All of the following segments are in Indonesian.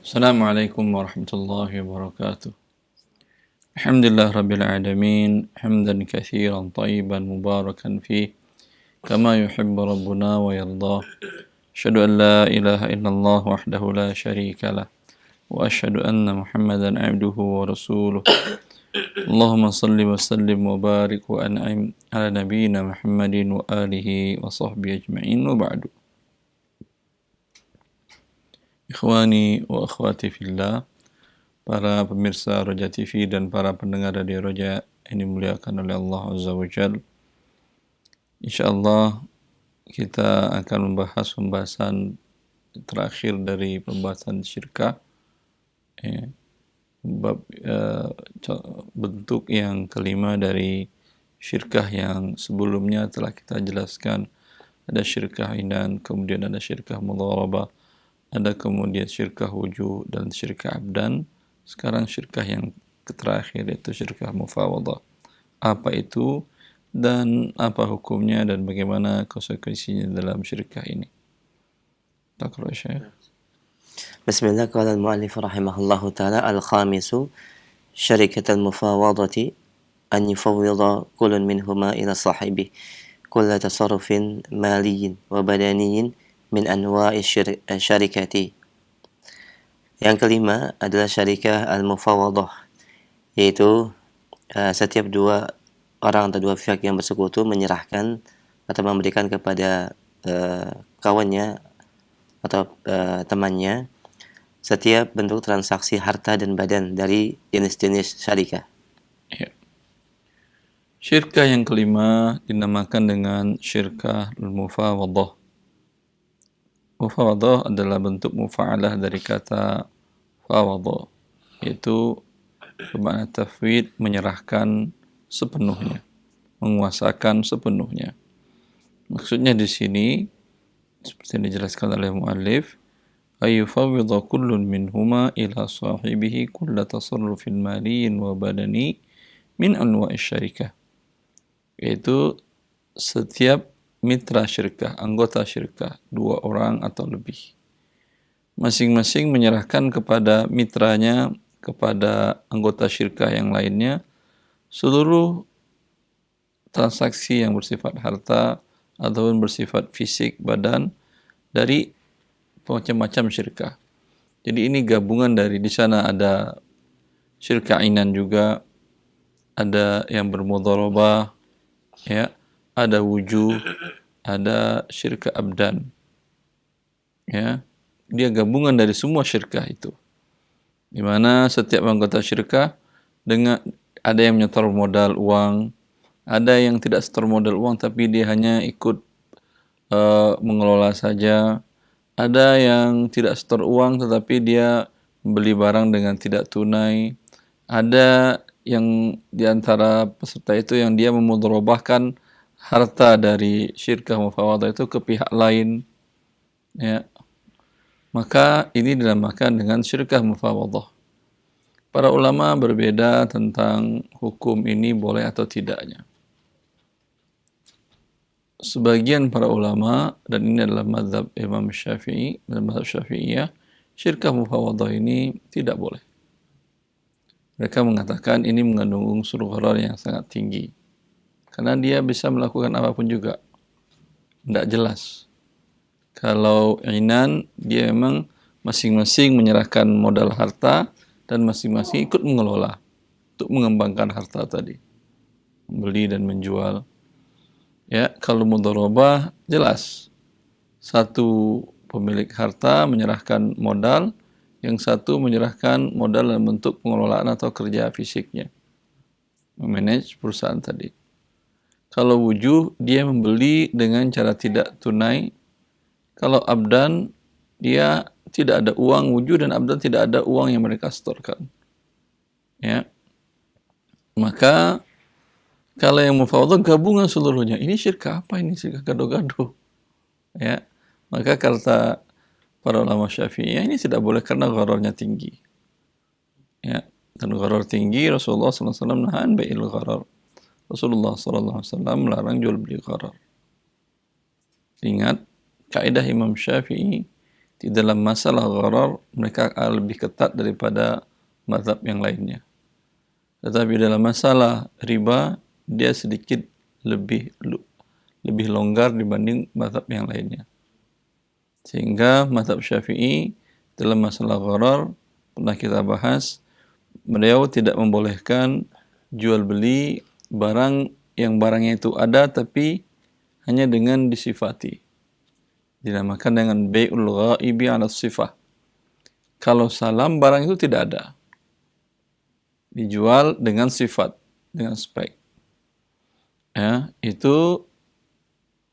Assalamualaikum warahmatullahi wabarakatuh. Alhamdulillah rabbil alamin, hamdan katsiran tayyiban mubarakan fih, kama yuhibbu rabbuna wa yardah. Asyhadu an la ilaha illallah wahdahu la syarika lah, wa asyhadu anna Muhammadan abduhu wa rasuluh. Allahumma salli wa sallim wa barik wa an'im ala nabiyyina Muhammadin wa alihi wa sahbihi ajma'in wa ba'du. Ikhwani wa akhwati fillah, para pemirsa Roja TV dan para pendengar dari Roja ini dimuliakan oleh Allah Azza wa Jal. InsyaAllah kita akan membahas pembahasan terakhir dari pembahasan syirkah, bentuk yang kelima dari syirkah yang sebelumnya telah kita jelaskan. Ada syirkah inan, kemudian ada syirkah mudharabah, ada kemudian syirkah wujud dan syirkah abdan. Sekarang syirkah yang terakhir yaitu syirkah mufawadah. Apa itu dan apa hukumnya dan bagaimana konsekuensinya dalam syirkah ini? Taqra Syekh. Bismillah, qala al-mu'allif rahimahullahu ta'ala al-khamisu syarikatul mufawadati an yufawwida kullun minhuma ila sahibih kulla tasarrufin maliyin wa badaniyin min anwa'i syarikati. Yang kelima adalah syarikah al-mufawadah, yaitu setiap dua orang atau dua pihak yang bersekutu menyerahkan atau memberikan kepada kawannya atau temannya setiap bentuk transaksi harta dan badan dari jenis-jenis syarikah. Ya. Syirkah yang kelima dinamakan dengan syirkah al-mufawadah. Mufawadah adalah bentuk mufa'alah dari kata fawadah, yaitu bermakna tafwid, menyerahkan sepenuhnya, menguasakan sepenuhnya. Maksudnya di sini seperti yang dijelaskan oleh muallif, ayyufawwidha kullun minhuma ila sahibihi kulla tasarrufin maliyin wa badani min anwa'i syarikah, yaitu setiap mitra syirkah, anggota syirkah, dua orang atau lebih, masing-masing menyerahkan kepada mitranya, kepada anggota syirkah yang lainnya, seluruh transaksi yang bersifat harta ataupun bersifat fisik badan dari macam-macam syirkah. Jadi ini gabungan dari, di sana ada syirkah inan juga, ada yang bermudharabah, ya, ada wujud, ada syirkah abdan. Ya, dia gabungan dari semua syirkah itu. Di mana setiap anggota syirkah dengan ada yang menyetor modal uang, ada yang tidak setor modal uang tapi dia hanya ikut mengelola saja, ada yang tidak setor uang tetapi dia membeli barang dengan tidak tunai, ada yang diantara peserta itu yang dia memudharabahkan harta dari syirkah mufawadah itu ke pihak lain, ya, maka ini dinamakan dengan syirkah mufawadah. Para ulama berbeda tentang hukum ini boleh atau tidaknya. Sebagian para ulama, dan ini adalah mazhab Imam Syafi'i dan mazhab Syafi'iyah, syirkah mufawadah ini tidak boleh. Mereka mengatakan ini mengandung unsur gharar yang sangat tinggi, karena dia bisa melakukan apapun juga, tidak jelas. Kalau inan, dia memang masing-masing menyerahkan modal harta dan masing-masing ikut mengelola untuk mengembangkan harta tadi, membeli dan menjual. Ya, kalau mudharabah jelas, satu pemilik harta menyerahkan modal, yang satu menyerahkan modal dalam bentuk pengelolaan atau kerja fisiknya, memanage perusahaan tadi. Kalau wujud, dia membeli dengan cara tidak tunai. Kalau abdan, dia tidak ada uang wujud dan abdan tidak ada uang yang mereka setorkan. Ya, maka kalau yang mufawadah gabungan seluruhnya, ini syirkah apa ini? Syirkah gado-gado. Ya, maka kata para ulama Syafi'iyah ini tidak boleh karena ghararnya tinggi. Ya, dan gharar tinggi Rasulullah SAW nahan bai'il gharar. Rasulullah SAW melarang jual beli gharar. Ingat, kaidah Imam Syafi'i, di dalam masalah gharar mereka lebih ketat daripada mazhab yang lainnya. Tetapi dalam masalah riba dia sedikit lebih longgar dibanding mazhab yang lainnya. Sehingga mazhab Syafi'i dalam masalah gharar pernah kita bahas, beliau tidak membolehkan jual beli barang yang barangnya itu ada tapi hanya dengan disifati. Dinamakan dengan bai'ul ghaibi 'ala sifah. Kalau salam barang itu tidak ada. Dijual dengan sifat, dengan spek. Ya, itu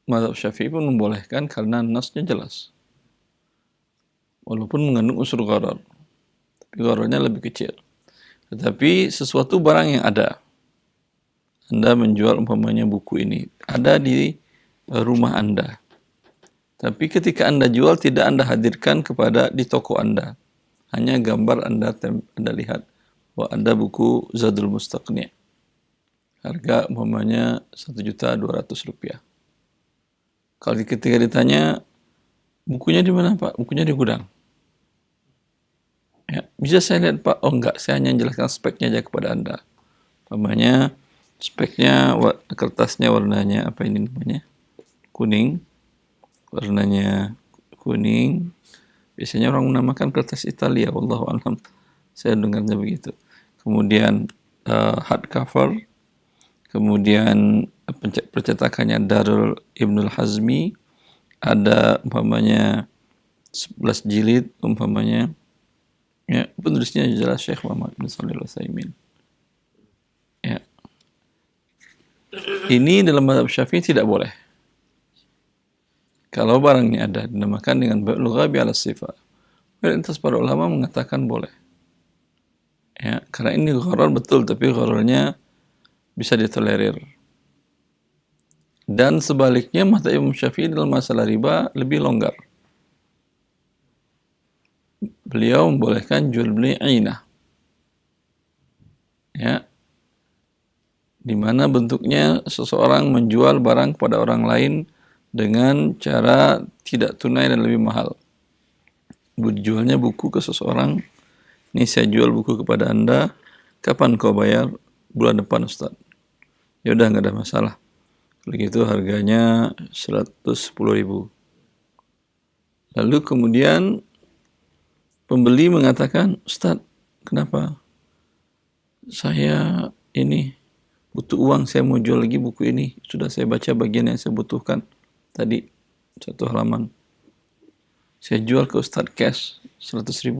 mazhab Syafi'i pun membolehkan karena nasnya jelas. Walaupun mengandung unsur gharar. Tapi ghararnya lebih kecil. Tetapi sesuatu barang yang ada. Anda menjual umpamanya buku ini. Ada di rumah Anda. Tapi ketika Anda jual, tidak Anda hadirkan di toko Anda. Hanya gambar Anda lihat. Wah, ada buku Zadul Mustaqni'. Harga umpamanya Rp1.200.000. Kalau ketika ditanya, bukunya di mana Pak? Bukunya di gudang. Ya, bisa saya lihat Pak? Oh enggak, saya hanya menjelaskan speknya aja kepada Anda. Umpamanya speknya, kertasnya warnanya apa ini namanya? Kuning. Warnanya kuning. Biasanya orang menamakan kertas Italia, wallahu a'lam. Saya dengarnya begitu. Kemudian hardcover. Kemudian percetakannya Darul Ibnul Hazmi. Ada umpamanya 11 jilid umpamanya. Ya, penulisnya jelas Syekh Muhammad bin Shalih Al-Utsaimin. Ya. Ini dalam mazhab Syafi'i tidak boleh. Kalau barangnya ada dinamakan dengan bai'ul ghaibi 'ala sifah. Mayoritas para ulama mengatakan boleh. Ya, karena ini gharar betul, tapi ghararnya bisa ditolerir. Dan sebaliknya mazhab Imam Syafi'i dalam masalah riba lebih longgar. Beliau membolehkan jual beli ainah. Ya. Di mana bentuknya seseorang menjual barang kepada orang lain dengan cara tidak tunai dan lebih mahal. Jualnya buku ke seseorang, ini saya jual buku kepada Anda, kapan kau bayar? Bulan depan Ustaz. Ya udah, nggak ada masalah. Begitu harganya 110.000. Lalu kemudian pembeli mengatakan, Ustaz, kenapa? Saya ini butuh uang, saya mau jual lagi buku ini. Sudah saya baca bagian yang saya butuhkan tadi, 1 halaman. Saya jual ke Ustaz cash 100.000.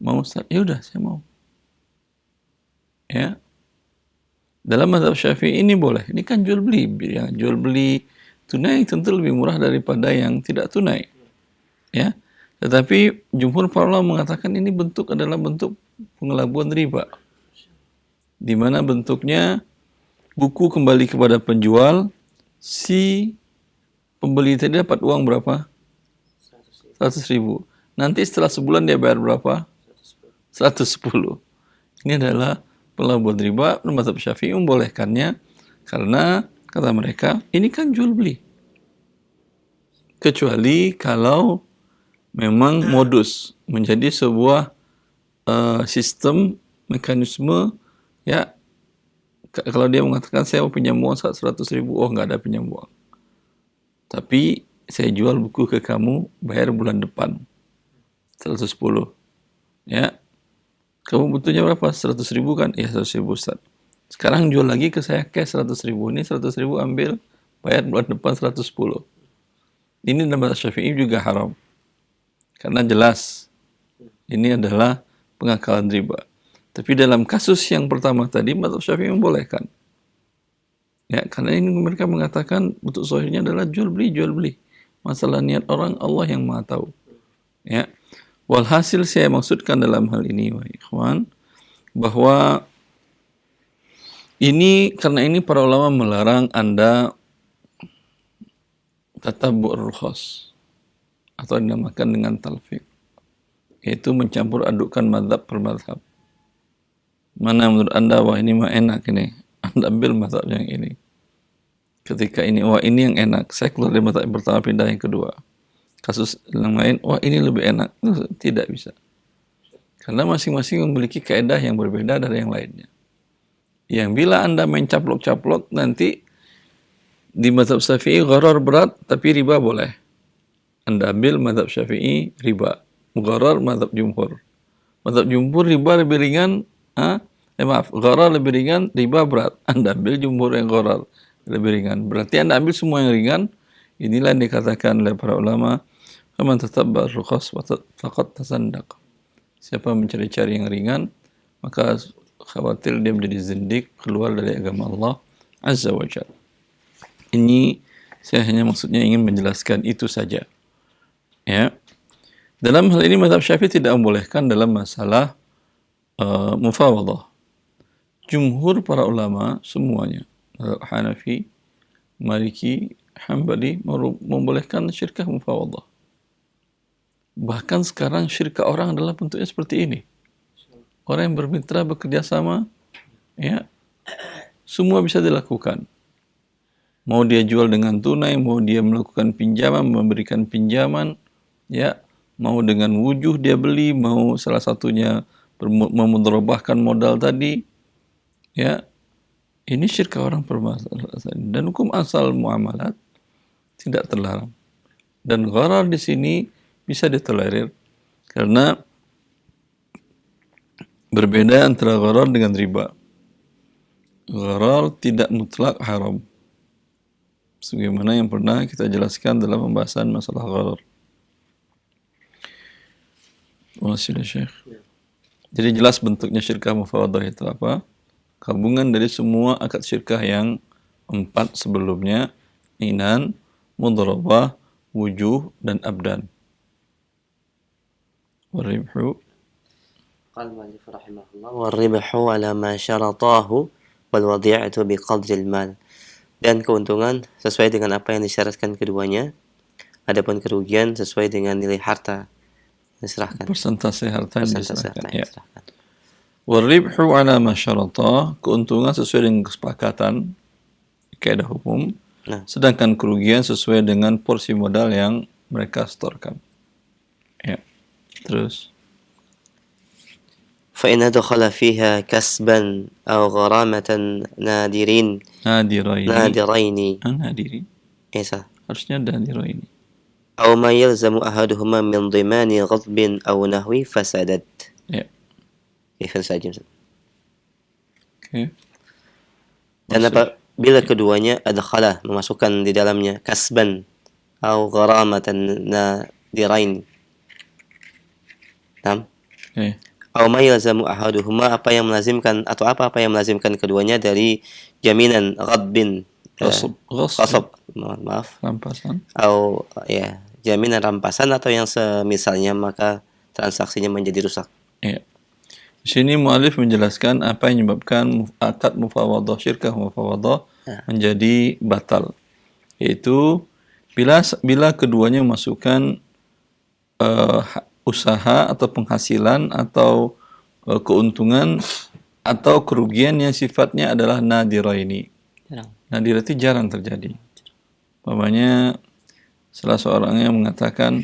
Mau Ustaz? Ya udah, saya mau. Ya. Dalam mazhab Syafi'i ini boleh. Ini kan jual beli. Yang jual beli tunai tentu lebih murah daripada yang tidak tunai. Ya. Tetapi jumhur para ulama mengatakan ini adalah bentuk pengelabuan riba. Di mana bentuknya buku kembali kepada penjual, si pembeli tadi dapat uang berapa? 100.000. Nanti setelah sebulan dia bayar berapa? 110. Ini adalah pengelabuan riba. Mazhab Syafi'i membolehkannya karena kata mereka ini kan jual beli. Kecuali kalau memang modus menjadi sebuah sistem mekanisme, ya. Kalau dia mengatakan saya mau pinjam uang 100.000, oh nggak ada pinjam uang. Tapi saya jual buku ke kamu, bayar bulan depan 110. Ya. Kamu butuhnya berapa? 100.000 kan? Ya 100.000 Ustaz. Sekarang jual lagi ke saya cash 100.000. Ini 100.000 ambil, bayar bulan depan 110. Ini dalam mazhab Syafi'i juga haram. Karena jelas ini adalah pengakalan riba. Tapi dalam kasus yang pertama tadi, mazhab Syafi'i membolehkan. Ya, karena ini mereka mengatakan bentuk sahihnya adalah jual beli. Masalah niat orang, Allah yang Maha tahu. Ya. Walhasil saya maksudkan dalam hal ini, wahai ikhwan, bahwa karena ini para ulama melarang Anda tatabbu' rukhas atau dinamakan dengan talfiq, yaitu mencampur adukan mazhab per mazhab. Mana menurut Anda, wah ini mah enak ini, Anda ambil mazhab yang ini. Ketika ini, wah ini yang enak, saya keluar dari mazhab yang pertama pindah yang kedua. kasus yang lain, wah ini lebih enak. Tidak bisa. Karena masing-masing memiliki kaidah yang berbeda dari yang lainnya. Yang bila Anda main caplok-caplok, nanti di mazhab Syafi'i gharar berat, tapi riba boleh. Anda ambil mazhab Syafi'i, riba. Gharar mazhab jumhur. Mazhab jumhur riba lebih ringan, gharar lebih ringan, riba berat. Anda ambil jumhur yang gharar lebih ringan. Berarti Anda ambil semua yang ringan. Inilah yang dikatakan oleh para ulama, faman tatabba ar-rukhas faqad tasandaq. Siapa mencari-cari yang ringan, maka khawatir dia menjadi zindik, keluar dari agama Allah Azza wa Jalla. Ini saya hanya maksudnya ingin menjelaskan itu saja. Ya. Dalam hal ini mazhab Syafi'i tidak membolehkan dalam masalah mufawadah. Jumhur para ulama semuanya, mazhab Hanafi, Maliki, Hambali membolehkan syirkah mufawadah. Bahkan sekarang syirkah orang adalah bentuknya seperti ini. Orang yang bermitra, bekerja sama, ya, semua bisa dilakukan. Mau dia jual dengan tunai, mau dia melakukan pinjaman, memberikan pinjaman, ya, mau dengan wujuh dia beli, mau salah satunya memudharabahkan modal tadi, ya, ini syirkah orang permasalahan. Dan hukum asal muamalat tidak terlarang. Dan gharar di sini bisa ditolerir karena berbeda antara gharar dengan riba. Gharar tidak mutlak haram. Sebagaimana yang pernah kita jelaskan dalam pembahasan masalah gharar. Wasilah Syekh. Jadi jelas bentuknya syirkah mufawadah itu apa? Gabungan dari semua akad syirkah yang 4 sebelumnya, inan, mudharabah, wujuh, dan abdan. Warribhu. Qala al-mu'allif rahimahullah warribhu ala ma syaratahu wal wadi'atu biqadri al-mal. Dan keuntungan sesuai dengan apa yang disyaratkan keduanya. Adapun kerugian sesuai dengan nilai harta yang diserahkan. Persentase harta yang diserahkan. Ya. Diserahkan. Warribhu ala ma syaratah, keuntungan sesuai dengan kesepakatan kaidah hukum. Nah, Sedangkan kerugian sesuai dengan porsi modal yang mereka setorkan. Ya. Terus. فإن دخل فيها كسبا أو غرامة نادرين Nadiraini. Nadiri. إيسا Harusnya nadiraini. أو ما يلزم أحدهما من ضمان غضب أو نحو فسدت. Ya. Kifan saja. Oke. Dan apabila keduanya adkhala memasukkan di dalamnya kasban atau gharamatan nadirain. Nam. Oke. Aw ma yalzamu ahaduhuma apa yang melazimkan atau apa yang melazimkan keduanya dari jaminan ghadbin ghasab maaf Rampasan. atau ya jaminan rampasan atau yang semisalnya, maka transaksinya menjadi rusak. Ya. Di sini mu'alif menjelaskan apa yang menyebabkan akad mufawadah, syirkah mufawadah menjadi batal. Yaitu bila keduanya memasukkan usaha atau penghasilan atau keuntungan atau kerugian yang sifatnya adalah nadiraini. Nadir itu jarang terjadi. Umpamanya salah seorang yang mengatakan,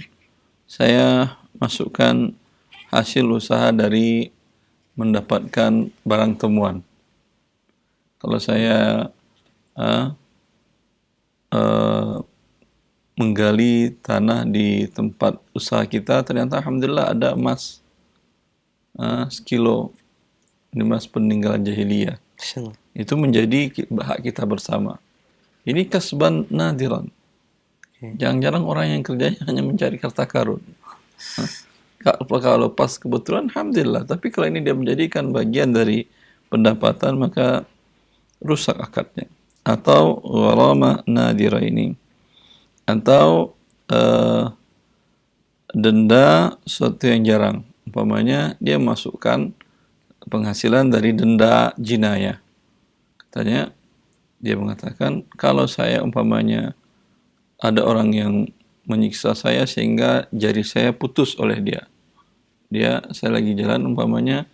saya masukkan hasil usaha dari mendapatkan barang temuan. Kalau saya menggali tanah di tempat usaha kita, ternyata alhamdulillah ada emas sekilo, emas peninggalan jahiliyah. Itu menjadi hak kita bersama. Ini kasban nadiran. Jarang-jarang orang yang kerjanya hanya mencari harta karun. Kalau pas kebetulan alhamdulillah, tapi kalau ini dia menjadikan bagian dari pendapatan, maka rusak akadnya. Atau gharama nadira ini, atau denda sesuatu yang jarang. Umpamanya dia masukkan penghasilan dari denda jinayah. Katanya dia mengatakan, kalau saya umpamanya ada orang yang menyiksa saya sehingga jari saya putus oleh dia. Saya lagi jalan umpamanya,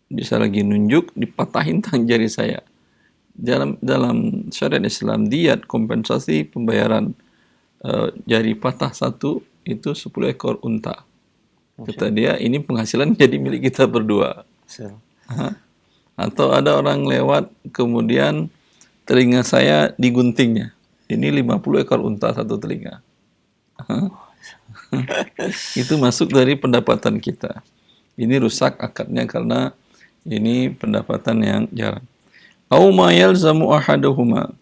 bisa lagi nunjuk, dipatahin tang jari saya. Dalam syariat Islam, diyat, kompensasi pembayaran jari patah satu itu 10 ekor unta. Kata dia, ini penghasilan jadi milik kita berdua. Atau ada orang lewat, kemudian telinga saya diguntingnya. Ini 50 ekor unta satu telinga. Itu masuk dari pendapatan kita. Ini rusak akadnya karena ini pendapatan yang jarang. Au ma yalzamu ahadahuma.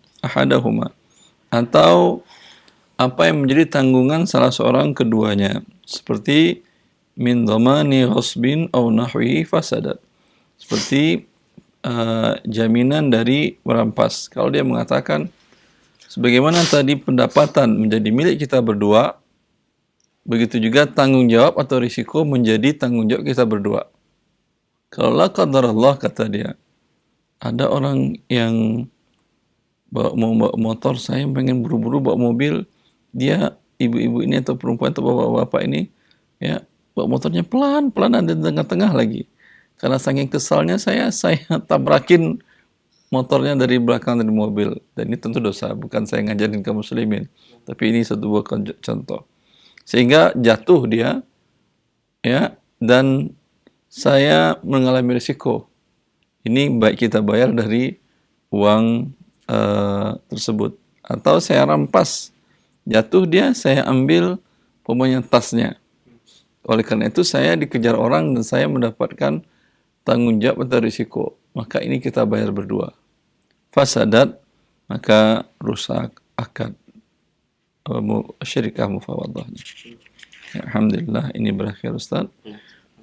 Atau apa yang menjadi tanggungan salah seorang keduanya. Seperti min dhamani ghasbin au nahwihi fasadat. Seperti jaminan dari merampas. Kalau dia mengatakan sebagaimana tadi pendapatan menjadi milik kita berdua, begitu juga tanggung jawab atau risiko menjadi tanggung jawab kita berdua. Kalau la qadarallah, kata dia, ada orang yang mau bawa motor, saya pengen buru-buru bawa mobil, dia ibu-ibu ini atau perempuan atau bapak-bapak ini ya bawa motornya pelan-pelan, ada di tengah-tengah lagi. Karena saking kesalnya saya tabrakin motornya dari belakang dari mobil, dan ini tentu dosa, bukan saya ngajarin kaum muslimin, tapi ini satu buah contoh. Sehingga jatuh dia, ya, dan saya mengalami risiko. Ini baik kita bayar dari uang tersebut, atau saya rampas, jatuh dia, saya ambil pokoknya tasnya. Oleh karena itu saya dikejar orang dan saya mendapatkan tanggung jawab atau risiko. Maka ini kita bayar berdua. Fasadat, maka rusak akad syirikah mufawadahnya. Ya, alhamdulillah ini berakhir, Ustaz.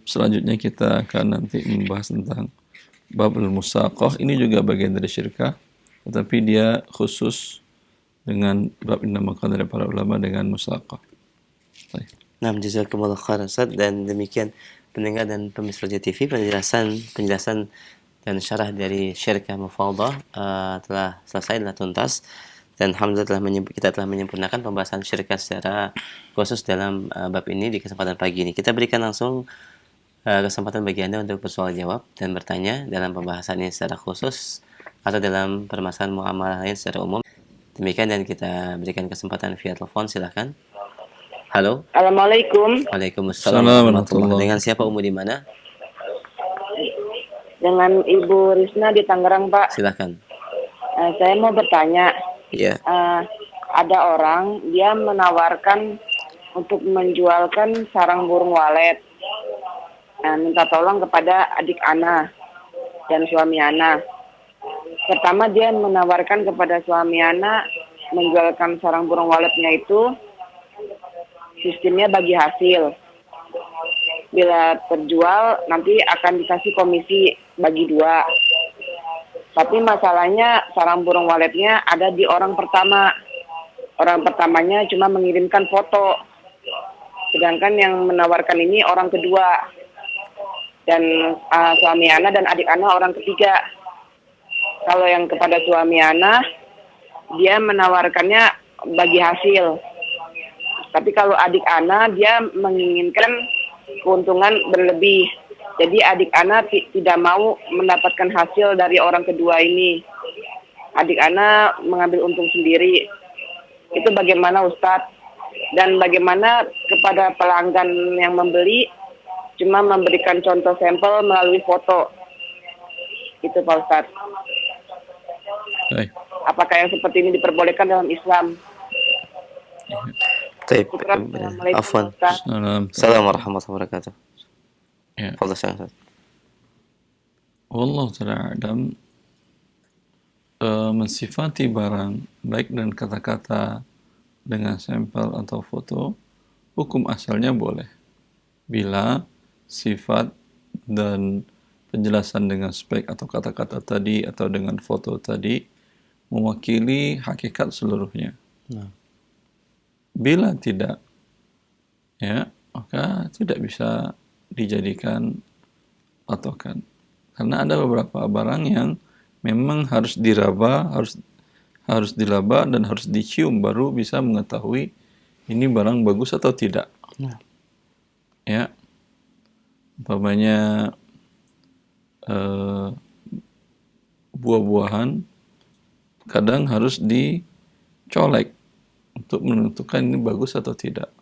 Selanjutnya kita akan nanti membahas tentang babul musaqah. Ini juga bagian dari syirkah, tetapi dia khusus dengan bab yang dinamakan oleh para ulama dengan musaqah. Baik. Nah, jazakumullah khairan, Ustaz. Dan demikian pendengar dan pemirsa Roja TV, penjelasan dan syarah dari syirkah mufawadah telah selesai, telah tuntas. Dan alhamdulillah kita telah menyempurnakan pembahasan syirkah secara khusus dalam bab ini di kesempatan pagi ini. Kita berikan langsung kesempatan bagi Anda untuk bersoal jawab dan bertanya dalam pembahasan ini secara khusus atau dalam permasalahan muamalah lain secara umum. Demikian, dan kita berikan kesempatan via telepon, silakan. Halo. Assalamualaikum. Waalaikumsalam warahmatullahi. Dengan siapa, Umu, di mana? Dengan Ibu Risna di Tangerang, Pak. Silakan. Saya mau bertanya. Iya. Ada orang dia menawarkan untuk menjualkan sarang burung walet. Minta tolong kepada adik Ana dan suami Ana. Pertama dia menawarkan kepada suami Ana menjualkan sarang burung waletnya itu sistemnya bagi hasil. Bila terjual nanti akan dikasih komisi bagi 2. Tapi masalahnya sarang burung waletnya ada di orang pertama. Orang pertamanya cuma mengirimkan foto. Sedangkan yang menawarkan ini orang kedua. Dan suami Ana dan adik Ana orang ketiga. Kalau yang kepada suami Ana, dia menawarkannya bagi hasil. Tapi kalau adik Ana, dia menginginkan keuntungan berlebih. Jadi adik Ana tidak mau mendapatkan hasil dari orang kedua ini. Adik Ana mengambil untung sendiri. Itu bagaimana, Ustadz? Dan bagaimana kepada pelanggan yang membeli cuma memberikan contoh sampel melalui foto? Itu, Pak Ustadz. Baik. Apakah yang seperti ini diperbolehkan dalam Islam? Baik. Assalamualaikum, Afwan. Ustadz. Assalamualaikum warahmatullahi wabarakatuh. Ya. Fadhil, Ustaz. Wallahu ta'ala a'lam. Mensifati barang baik dan kata-kata dengan sampel atau foto, hukum asalnya boleh bila sifat dan penjelasan dengan spek atau kata-kata tadi atau dengan foto tadi mewakili hakikat seluruhnya. Bila tidak, ya, maka tidak bisa dijadikan patokan. Karena ada beberapa barang yang memang harus diraba, harus dilaba dan harus dicium baru bisa mengetahui ini barang bagus atau tidak. Ya, umpamanya buah-buahan kadang harus dicolek untuk menentukan ini bagus atau tidak.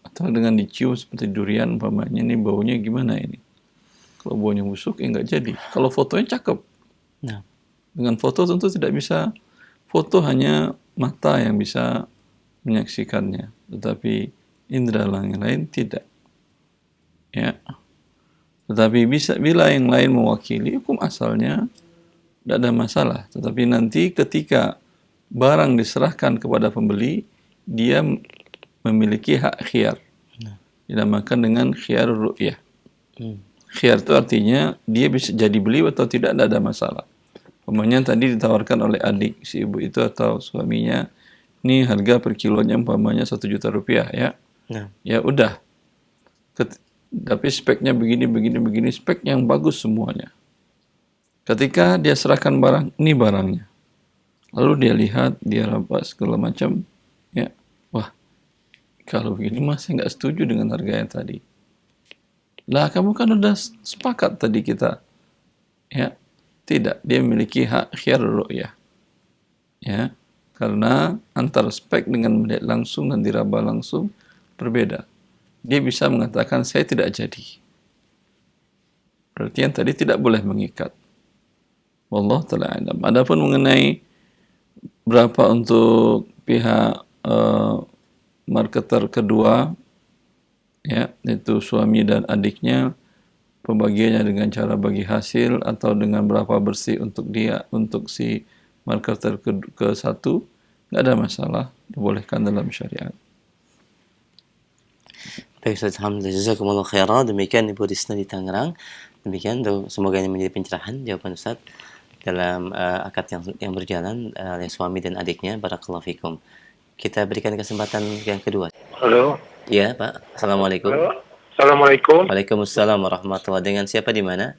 Atau dengan dicium seperti durian umpamanya, ini baunya gimana ini. Kalau baunya busuk ya nggak jadi. Kalau fotonya cakep. Nah. Dengan foto tentu tidak bisa, foto hanya mata yang bisa menyaksikannya, tetapi indera yang lain tidak. Ya. Tetapi bisa bila yang lain mewakili, hukum asalnya tidak ada masalah. Tetapi nanti ketika barang diserahkan kepada pembeli, dia memiliki hak khiyar. Dinamakan dengan khiyar ru'yah. Khiyar itu artinya dia bisa jadi beli atau tidak ada masalah. Umpamanya tadi ditawarkan oleh adik si ibu itu atau suaminya, ini harga per kilonya umpamanya 1 juta rupiah ya. Ya udah. Tapi speknya begini, spek yang bagus semuanya. Ketika dia serahkan barang, ini barangnya. Lalu dia lihat, dia rampas segala macam, ya, wah, kalau begini mas saya nggak setuju dengan harga yang tadi. Lah kamu kan udah sepakat tadi kita, ya, tidak, dia memiliki hak khiyar ru'yah, ya, karena antara spek dengan melihat langsung dan diraba langsung berbeda. Dia bisa mengatakan saya tidak jadi. Berarti yang tadi tidak boleh mengikat. Wallahu ta'ala alam. Adapun mengenai berapa untuk pihak marketer kedua, ya, yaitu suami dan adiknya, pembagiannya dengan cara bagi hasil atau dengan berapa bersih untuk dia, untuk si marketer ke satu, nggak ada masalah, dibolehkan dalam syariat. Baik Ustaz, alhamdulillah, jazakumullah khairan. Demikian Ibu Risna di Tangerang. Demikian, semoga ini menjadi pencerahan jawaban Ustaz dalam akad yang berjalan oleh suami dan adiknya. Barakallahu fikum. Kita berikan kesempatan yang kedua. Halo. Ya, Pak. Assalamualaikum. Halo. Assalamualaikum. Waalaikumsalam warahmatullahi. Dengan siapa di mana?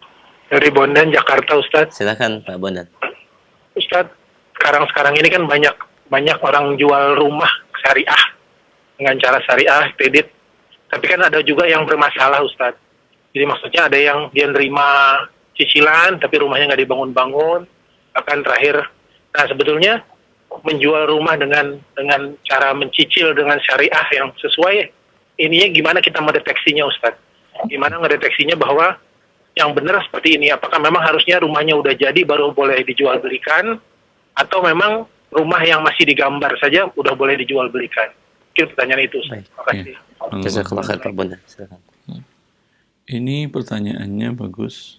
Dari Bondan, Jakarta, Ustadz. Silakan Pak Bondan. Ustadz, sekarang ini kan banyak orang jual rumah syariah dengan cara syariah, kredit. Tapi kan ada juga yang bermasalah, Ustadz. Jadi maksudnya ada yang dia nerima cicilan, tapi rumahnya nggak dibangun-bangun. Bahkan terakhir, nah sebetulnya menjual rumah dengan cara mencicil dengan syariah yang sesuai, ininya gimana kita mendeteksinya, Ustadz? Gimana mendeteksinya bahwa yang benar seperti ini? Apakah memang harusnya rumahnya udah jadi baru boleh dijual belikan, atau memang rumah yang masih digambar saja udah boleh dijual belikan? Mungkin pertanyaan itu, Ustadz. Terima kasih. Jazakallah khair Pak Bondan. Silakan. Ini pertanyaannya bagus.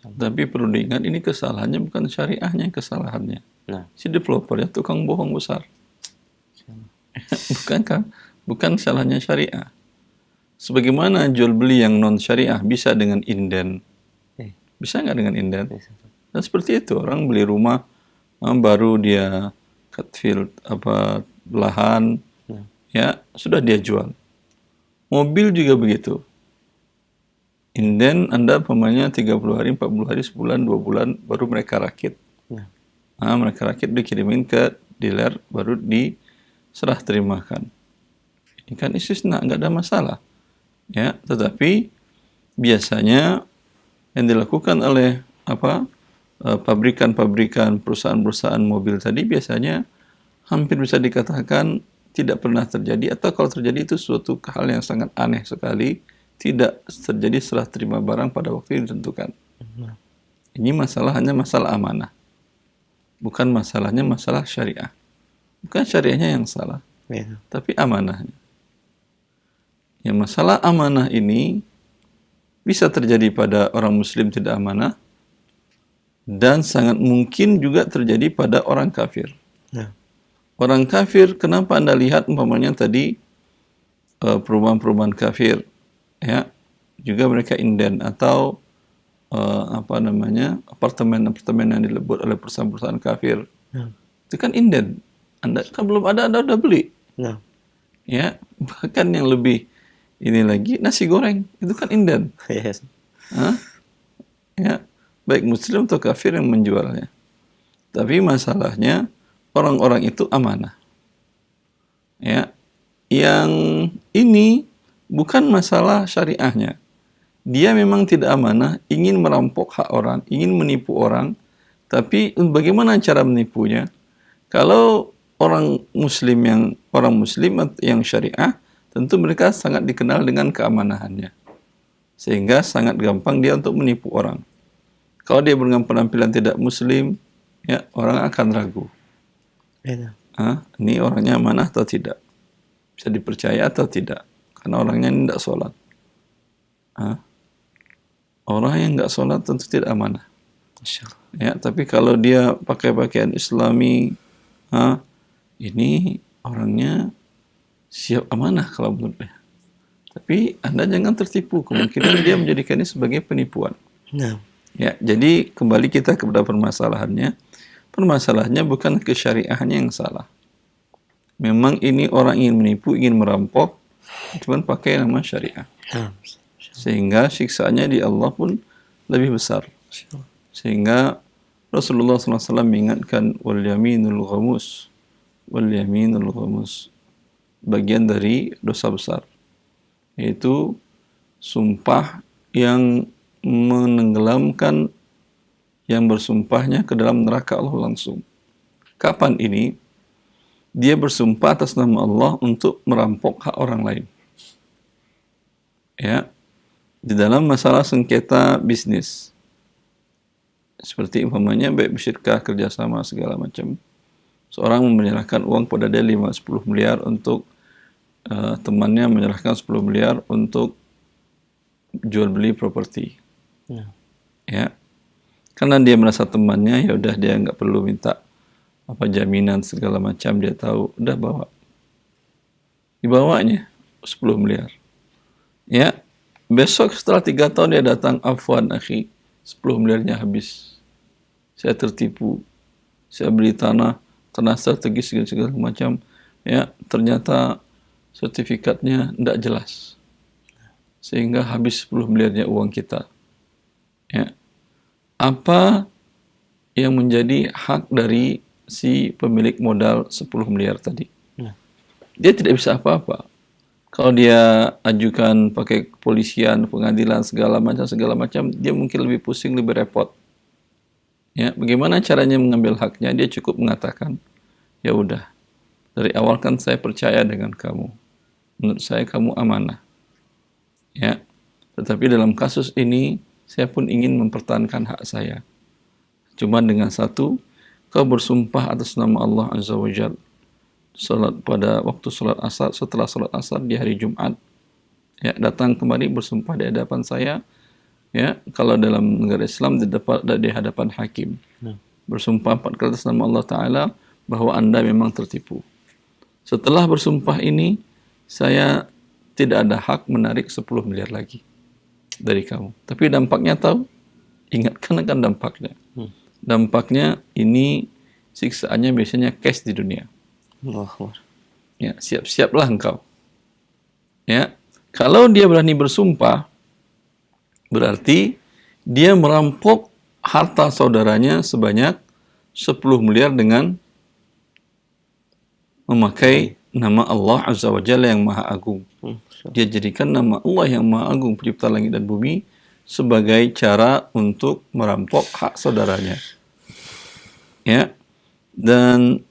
Tapi perlu diingat ini kesalahannya bukan syariahnya kesalahannya. Nah, Si developernya tukang bohong besar. Bukan salahnya syariah. Sebagaimana jual beli yang non syariah bisa dengan inden. Bisa nggak dengan inden? Dan seperti itu orang beli rumah baru dia cut field lahan, ya sudah dia jual. Mobil juga begitu. Inden Anda pemainnya 30 hari, 40 hari, sebulan, 2 bulan baru mereka rakit. Mereka rakit dikirimin ke dealer baru diserah terimakan. Ini kan istisna, nggak ada masalah. Ya, tetapi biasanya yang dilakukan oleh pabrikan-pabrikan, perusahaan-perusahaan mobil tadi biasanya hampir bisa dikatakan tidak pernah terjadi, atau kalau terjadi itu suatu hal yang sangat aneh sekali, tidak terjadi serah terima barang pada waktu yang ditentukan. Ini hanya masalah amanah. Bukan masalahnya masalah syariah. Bukan syariahnya yang salah, tapi amanahnya. Yang masalah amanah ini bisa terjadi pada orang muslim tidak amanah, dan sangat mungkin juga terjadi pada orang kafir. Orang kafir, kenapa Anda lihat umpamanya tadi perumahan-perumahan kafir, ya, juga mereka inden atau apartemen-apartemen yang dilebur oleh perusahaan-perusahaan kafir. Itu kan inden. Anda kan belum ada, Anda udah beli. Ya, bahkan yang lebih ini lagi nasi goreng itu kan inden. Ya, baik muslim atau kafir yang menjualnya. Tapi masalahnya orang-orang itu amanah. Ya, yang ini bukan masalah syariahnya. Dia memang tidak amanah, ingin merampok hak orang, ingin menipu orang. Tapi bagaimana cara menipunya? Kalau orang muslim yang syariah, tentu mereka sangat dikenal dengan keamanahannya. Sehingga sangat gampang dia untuk menipu orang. Kalau dia dengan penampilan tidak muslim, ya orang akan ragu. Iya. Ini orangnya amanah atau tidak? Bisa dipercaya atau tidak? Karena orangnya ini tidak sholat. Orang yang nggak sholat tentu tidak amanah. Ya, tapi kalau dia pakai pakaian Islami, ini orangnya siap amanah kalau menurut dia. Tapi Anda jangan tertipu, kemungkinan dia menjadikan ini sebagai penipuan. Nah. Ya, jadi kembali kita kepada permasalahannya. Permasalahannya bukan kesyariahannya yang salah. Memang ini orang ingin menipu, ingin merampok, cuman pakai nama syariah. Sehingga siksaannya di Allah pun lebih besar. Sehingga Rasulullah SAW mengingatkan wal yaminul ghamus. Wal yaminul ghamus. Bagian dari dosa besar. Yaitu sumpah yang menenggelamkan yang bersumpahnya ke dalam neraka Allah langsung. Kapan ini? Dia bersumpah atas nama Allah untuk merampok hak orang lain. Ya, di dalam masalah sengketa bisnis. Seperti umpamanya baik bersyirkah, kerjasama, segala macam. Seorang menyerahkan uang pada dia 5-10 miliar untuk temannya menyerahkan 10 miliar untuk jual beli properti. Ya. Karena dia merasa temannya, ya udah dia nggak perlu minta jaminan segala macam, dia tahu, udah bawa. Dibawanya 10 miliar. Ya. Besok setelah 3 tahun dia datang, afwan akhi, 10 miliarnya habis. Saya tertipu. Saya beli tanah strategis segala macam. Ya, ternyata sertifikatnya tidak jelas. Sehingga habis 10 miliarnya uang kita. Ya. Apa yang menjadi hak dari si pemilik modal 10 miliar tadi? Dia tidak bisa apa-apa. Kalau dia ajukan pakai kepolisian, pengadilan, segala macam, dia mungkin lebih pusing, lebih repot. Ya, bagaimana caranya mengambil haknya? Dia cukup mengatakan, ya udah, dari awal kan saya percaya dengan kamu. Menurut saya kamu amanah. Ya, tetapi dalam kasus ini saya pun ingin mempertahankan hak saya. Cuma dengan satu, kau bersumpah atas nama Allah Azza wa Jalla. Salat pada waktu salat asar, setelah salat asar di hari Jumat, ya, datang kemari bersumpah di hadapan saya, ya, kalau dalam negara Islam di hadapan hakim. Bersumpah 4 kali atas nama Allah Ta'ala bahwa Anda memang tertipu. Setelah bersumpah ini, saya tidak ada hak menarik 10 miliar lagi dari kamu. Tapi dampaknya tahu? Ingatkan akan dampaknya. Dampaknya ini siksaannya biasanya cash di dunia. Ya, siap-siaplah engkau. Ya, kalau dia berani bersumpah, berarti dia merampok harta saudaranya sebanyak 10 miliar dengan memakai nama Allah Azza wa Jalla yang Maha Agung. Dia jadikan nama Allah yang Maha Agung, pencipta langit dan bumi, sebagai cara untuk merampok hak saudaranya. Ya, dan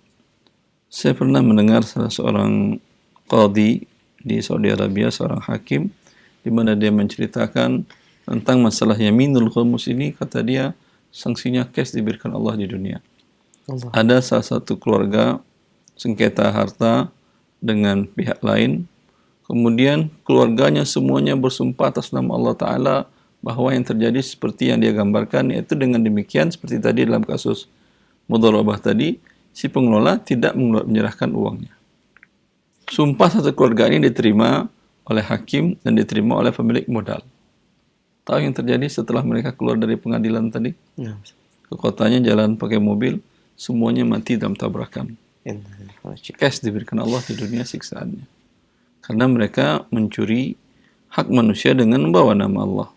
saya pernah mendengar salah seorang qadhi di Saudi Arabia, seorang hakim, di mana dia menceritakan tentang masalah yaminul ghamus ini. Kata dia, sanksinya cash diberikan Allah di dunia. Ada salah satu keluarga sengketa harta dengan pihak lain, kemudian keluarganya semuanya bersumpah atas nama Allah Ta'ala bahwa yang terjadi seperti yang dia gambarkan, yaitu dengan demikian seperti tadi dalam kasus mudharabah tadi, si pengelola tidak menyerahkan uangnya. Sumpah satu keluarga ini diterima oleh hakim dan diterima oleh pemilik modal. Tahu yang terjadi setelah mereka keluar dari pengadilan tadi? Ke kotanya jalan pakai mobil, semuanya mati dalam tabrakan. Cash diberikan Allah di dunia siksaannya. Karena mereka mencuri hak manusia dengan membawa nama Allah.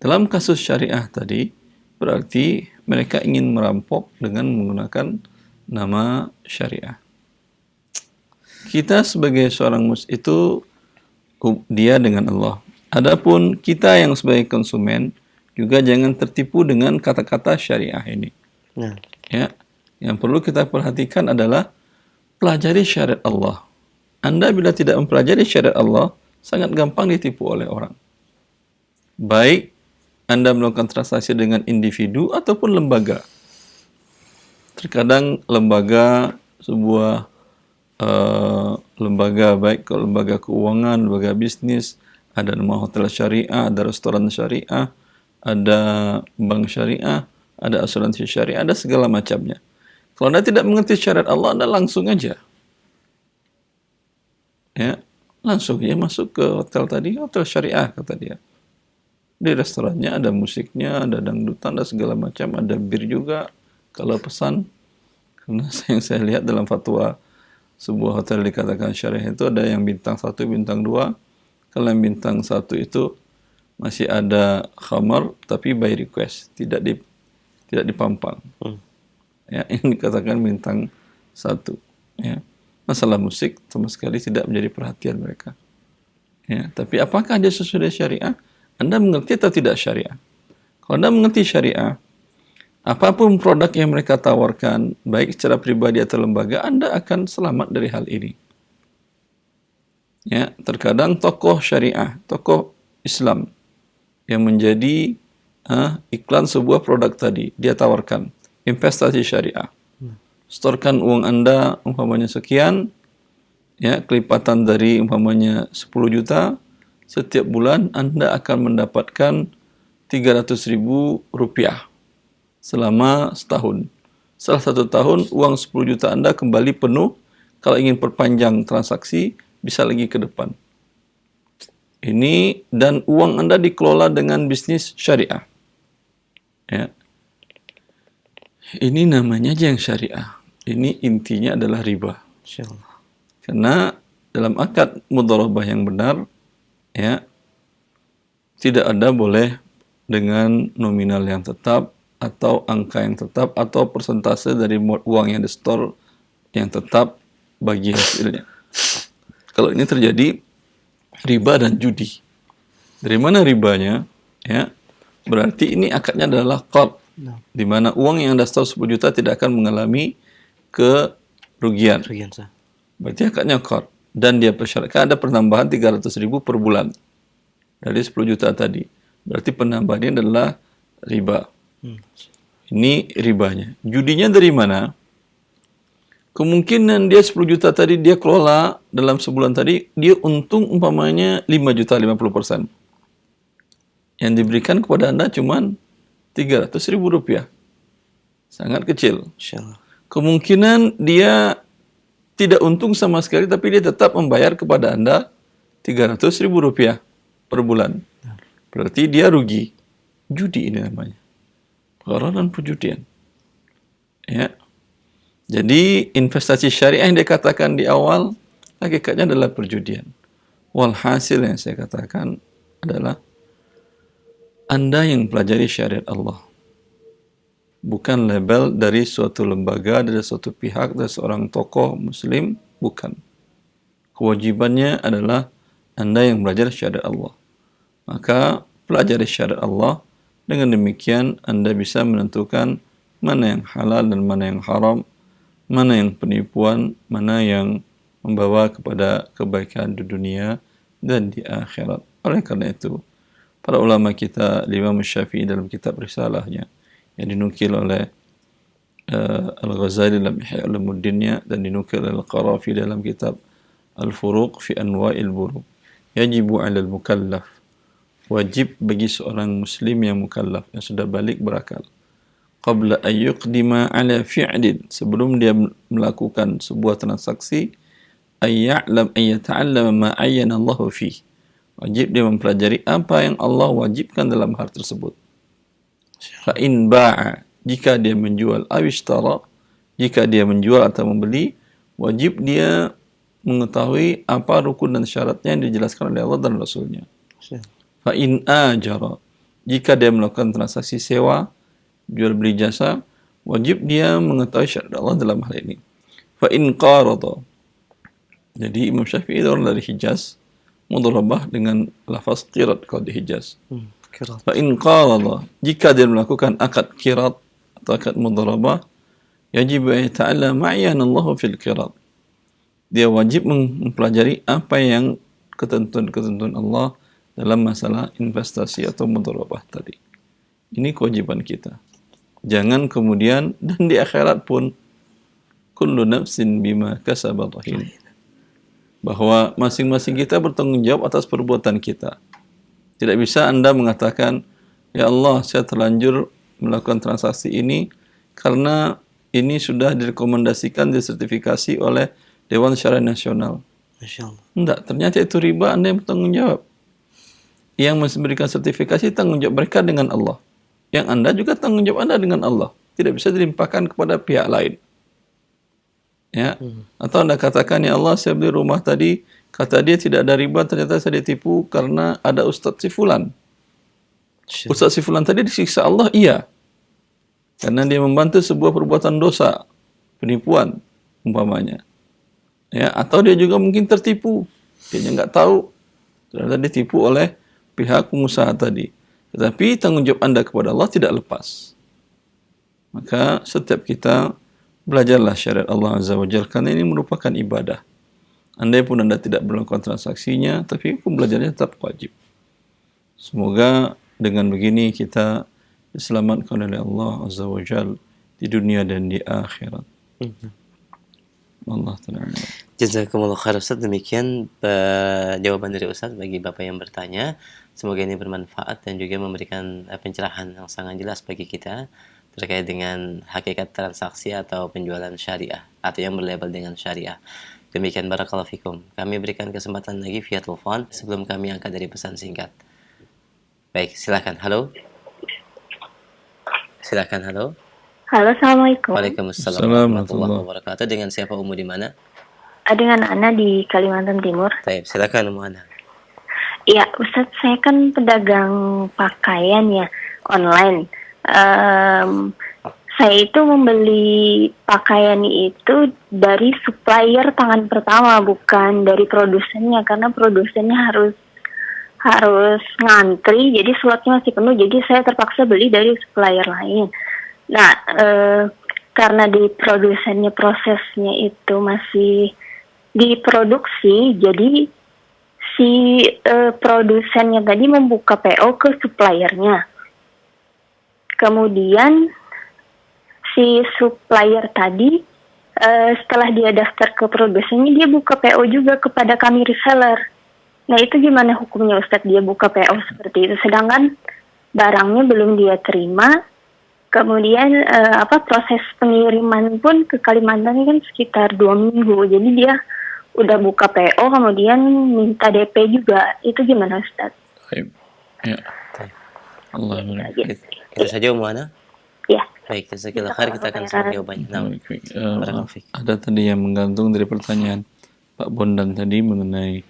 Dalam kasus syariah tadi, berarti mereka ingin merampok dengan menggunakan nama syariah. Kita sebagai seorang muslim itu dia dengan Allah. Adapun kita yang sebagai konsumen juga jangan tertipu dengan kata-kata syariah ini. Ya, yang perlu kita perhatikan adalah pelajari syariat Allah. Anda bila tidak mempelajari syariat Allah, sangat gampang ditipu oleh orang. Baik Anda melakukan transaksi dengan individu ataupun lembaga. Terkadang lembaga, sebuah lembaga, baik ke lembaga keuangan, lembaga bisnis, ada nama hotel syariah, ada restoran syariah, ada bank syariah, ada asuransi syariah, ada segala macamnya. Kalau Anda tidak mengerti syariat Allah, Anda langsung aja, ya, langsung ya masuk ke hotel tadi, hotel syariah kata dia. Di restorannya ada musiknya, ada dangdutan, ada segala macam, ada bir juga kalau pesan. Karena yang saya lihat dalam fatwa sebuah hotel dikatakan syariah itu ada yang bintang 1, bintang 2. Kalau yang bintang 1 itu masih ada khamar tapi by request, tidak dipampang. Ya, ini dikatakan bintang 1. Ya. Masalah musik sama sekali tidak menjadi perhatian mereka. Ya, tapi apakah dia sesuai syariah? Anda mengerti atau tidak syariah? Kalau Anda mengerti syariah, apapun produk yang mereka tawarkan, baik secara pribadi atau lembaga, Anda akan selamat dari hal ini. Ya, terkadang tokoh syariah, tokoh Islam yang menjadi iklan sebuah produk tadi, dia tawarkan investasi syariah. Setorkan uang Anda umpamanya sekian, ya, kelipatan dari umpamanya 10 juta, setiap bulan Anda akan mendapatkan 300.000 rupiah selama setahun. Setelah 1 tahun, uang 10 juta Anda kembali penuh. Kalau ingin perpanjang transaksi, bisa lagi ke depan. Ini, dan uang Anda dikelola dengan bisnis syariah. Ya. Ini namanya aja yang syariah. Ini intinya adalah riba. Insyaallah. Karena dalam akad mudharabah yang benar, ya, tidak ada boleh dengan nominal yang tetap atau angka yang tetap atau persentase dari uang yang di-store yang tetap bagi hasilnya. Kalau ini terjadi riba dan judi. Dari mana ribanya? Ya, berarti ini akadnya adalah qard, di mana uang yang Anda store 10 juta tidak akan mengalami kerugian. Berarti akadnya qard. Dan dia persyaratkan ada penambahan 300.000 per bulan dari 10 juta tadi. Berarti penambahannya adalah riba. Ini ribanya. Judinya dari mana? Kemungkinan dia 10 juta tadi dia kelola dalam sebulan tadi, dia untung umpamanya 5 juta 50%. Yang diberikan kepada Anda cuma 300.000 rupiah. Sangat kecil. Kemungkinan dia tidak untung sama sekali, tapi dia tetap membayar kepada Anda 300.000 rupiah per bulan. Berarti dia rugi. Judi ini namanya. Pengarahan perjudian. Ya. Jadi investasi syariah yang dikatakan di awal, hakikatnya adalah perjudian. Walhasil yang saya katakan adalah Anda yang pelajari syariat Allah. Bukan label dari suatu lembaga, dari suatu pihak, dari seorang tokoh muslim, bukan. Kewajibannya adalah Anda yang belajar syariat Allah. Maka pelajari syariat Allah, dengan demikian Anda bisa menentukan mana yang halal dan mana yang haram, mana yang penipuan, mana yang membawa kepada kebaikan di dunia dan di akhirat. Oleh karena itu, para ulama kita, Imam Syafi'i dalam kitab risalahnya, yang dinukil oleh Al-Ghazali dalam Ihya Ulumuddinnya dan dinukil oleh Al-Qarafi dalam kitab Al-Furuq fi Anwa'il Buruq. Yajibu 'alal mukallaf, wajib bagi seorang muslim yang mukallaf, yang sudah balik berakal, qabla an yuqdima 'ala fi'lin, sebelum dia melakukan sebuah transaksi, ayya'lam ayyata'allama ma ayyana Allah fi, wajib dia mempelajari apa yang Allah wajibkan dalam hal tersebut. Fa in ba'a, jika dia menjual, awishtara, jika dia menjual atau membeli, wajib dia mengetahui apa rukun dan syaratnya yang dijelaskan oleh Allah dan Rasulnya. Fa in ajara, jika dia melakukan transaksi sewa, jual beli jasa, wajib dia mengetahui syariat Allah dalam hal ini. Fa in qarada, jadi Imam Syafi'i orang dari Hijaz, mudharabah dengan lafaz qirat kalau di Hijaz. Fa in qarada, jika dia melakukan akad qirat atau akad mudharabah, yajib an yata'allam ma'yan Allah fil qirat, dia wajib mempelajari apa yang ketentuan-ketentuan Allah dalam masalah investasi atau mudharabah tadi. Ini kewajiban kita. Jangan kemudian, dan di akhirat pun, kullu nafsin bima kasabat rahin. Bahwa masing-masing kita bertanggung jawab atas perbuatan kita. Tidak bisa Anda mengatakan, ya Allah, saya terlanjur melakukan transaksi ini karena ini sudah direkomendasikan, disertifikasi oleh Dewan Syariah Nasional. Masya Allah. Enggak, ternyata itu riba, Anda yang bertanggung jawab. Yang memberikan sertifikasi tanggung jawab mereka dengan Allah. Yang Anda juga tanggung jawab Anda dengan Allah. Tidak bisa dilimpahkan kepada pihak lain. Ya. Atau Anda katakan, ya Allah, saya beli rumah tadi, kata dia tidak ada riba, ternyata saya ditipu karena ada Ustadz si Fulan. Ustadz si Fulan tadi disiksa Allah, iya. Karena dia membantu sebuah perbuatan dosa, penipuan umpamanya. Ya, atau dia juga mungkin tertipu. Dia nggak tahu, ternyata ditipu oleh pihak pengusaha tadi. Tetapi tanggung jawab Anda kepada Allah tidak lepas. Maka setiap kita belajarlah syariat Allah Azza wa Jalla, karena ini merupakan ibadah. Andai pun Anda tidak melakukan transaksinya, tapi hukum belajarnya tetap wajib. Semoga dengan begini kita diselamatkan oleh Allah Azza wa Jalla di dunia dan di akhirat. Allah Ta'ala. Jazakumullah khair Ustaz. Demikian jawaban dari Ustaz bagi Bapak yang bertanya. Semoga ini bermanfaat dan juga memberikan pencerahan yang sangat jelas bagi kita terkait dengan hakikat transaksi atau penjualan syariah atau yang berlabel dengan syariah. Demikian barakallahu fikum. Kami berikan kesempatan lagi via telepon sebelum kami angkat dari pesan singkat. Baik, silakan. Halo. Silakan, halo. Halo, Assalamualaikum. Waalaikumsalam warahmatullahi wabarakatuh. Dengan siapa Umu di mana? Dengan Ana di Kalimantan Timur. Baik, silakan Umu Ana. Iya, Ustadz, saya kan pedagang pakaian ya, online. Saya itu membeli pakaian itu dari supplier tangan pertama, bukan dari produsennya, karena produsennya harus ngantri, jadi slotnya masih penuh, jadi saya terpaksa beli dari supplier lain. Nah, karena di produsennya prosesnya itu masih diproduksi, jadi si produsennya tadi membuka PO ke suppliernya. Kemudian si supplier tadi setelah dia daftar ke produsennya, dia buka PO juga kepada kami reseller. Nah, itu gimana hukumnya Ustadz, dia buka PO seperti itu, sedangkan barangnya belum dia terima. Kemudian proses pengiriman pun ke Kalimantan kan sekitar 2 minggu. Jadi dia udah buka PO, kemudian minta DP juga. Itu gimana Ustaz? Baik. Ya. Allah ya. Itu saja Umu Ana? Ya. Baik, jazakallahu khair, kita akan simak jawabannya. Nah, ada tadi yang menggantung dari pertanyaan Pak Bondan tadi mengenai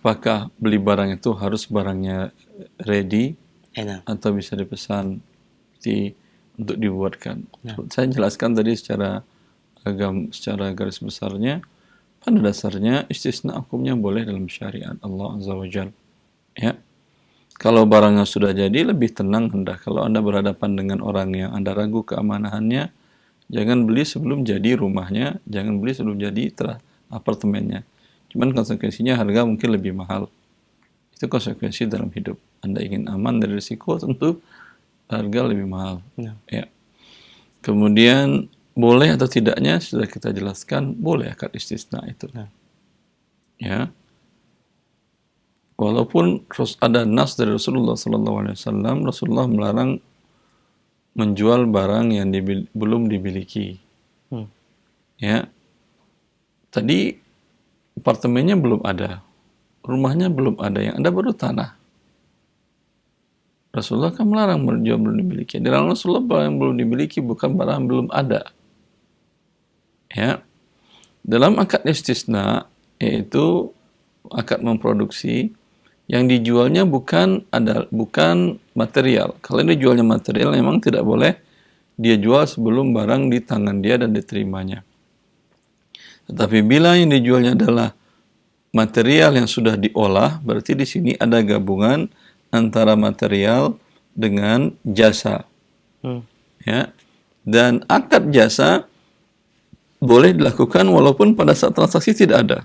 apakah beli barang itu harus barangnya ready atau bisa dipesan untuk dibuatkan. Saya jelaskan tadi secara garis besarnya. Pada dasarnya istisna hukumnya boleh dalam syariat Allah Azza wa Jalla. Ya. Kalau barangnya sudah jadi, lebih tenang hendak. Kalau Anda berhadapan dengan orang yang Anda ragu keamanahannya, jangan beli sebelum jadi rumahnya, jangan beli sebelum jadi apartemennya. Cuman konsekuensinya harga mungkin lebih mahal. Itu konsekuensi dalam hidup. Anda ingin aman dari risiko, tentu harga lebih mahal. Ya. Kemudian boleh atau tidaknya sudah kita jelaskan, boleh akad istisna itu. Ya. Walaupun ada nas dari Rasulullah SAW, Rasulullah melarang menjual barang yang belum dimiliki. Ya. Tadi apartemennya belum ada, rumahnya belum ada, yang ada baru tanah. Rasulullah kan melarang menjual belum dimiliki. Dalam Rasulullah barang yang belum dimiliki bukan barang yang belum ada. Ya. Dalam akad istisna, yaitu akad memproduksi, yang dijualnya bukan material. Kalau ini jualnya material, memang tidak boleh dia jual sebelum barang di tangan dia dan diterimanya. Tetapi bila yang dijualnya adalah material yang sudah diolah, berarti di sini ada gabungan antara material dengan jasa. Ya. Dan akad jasa boleh dilakukan walaupun pada saat transaksi tidak ada.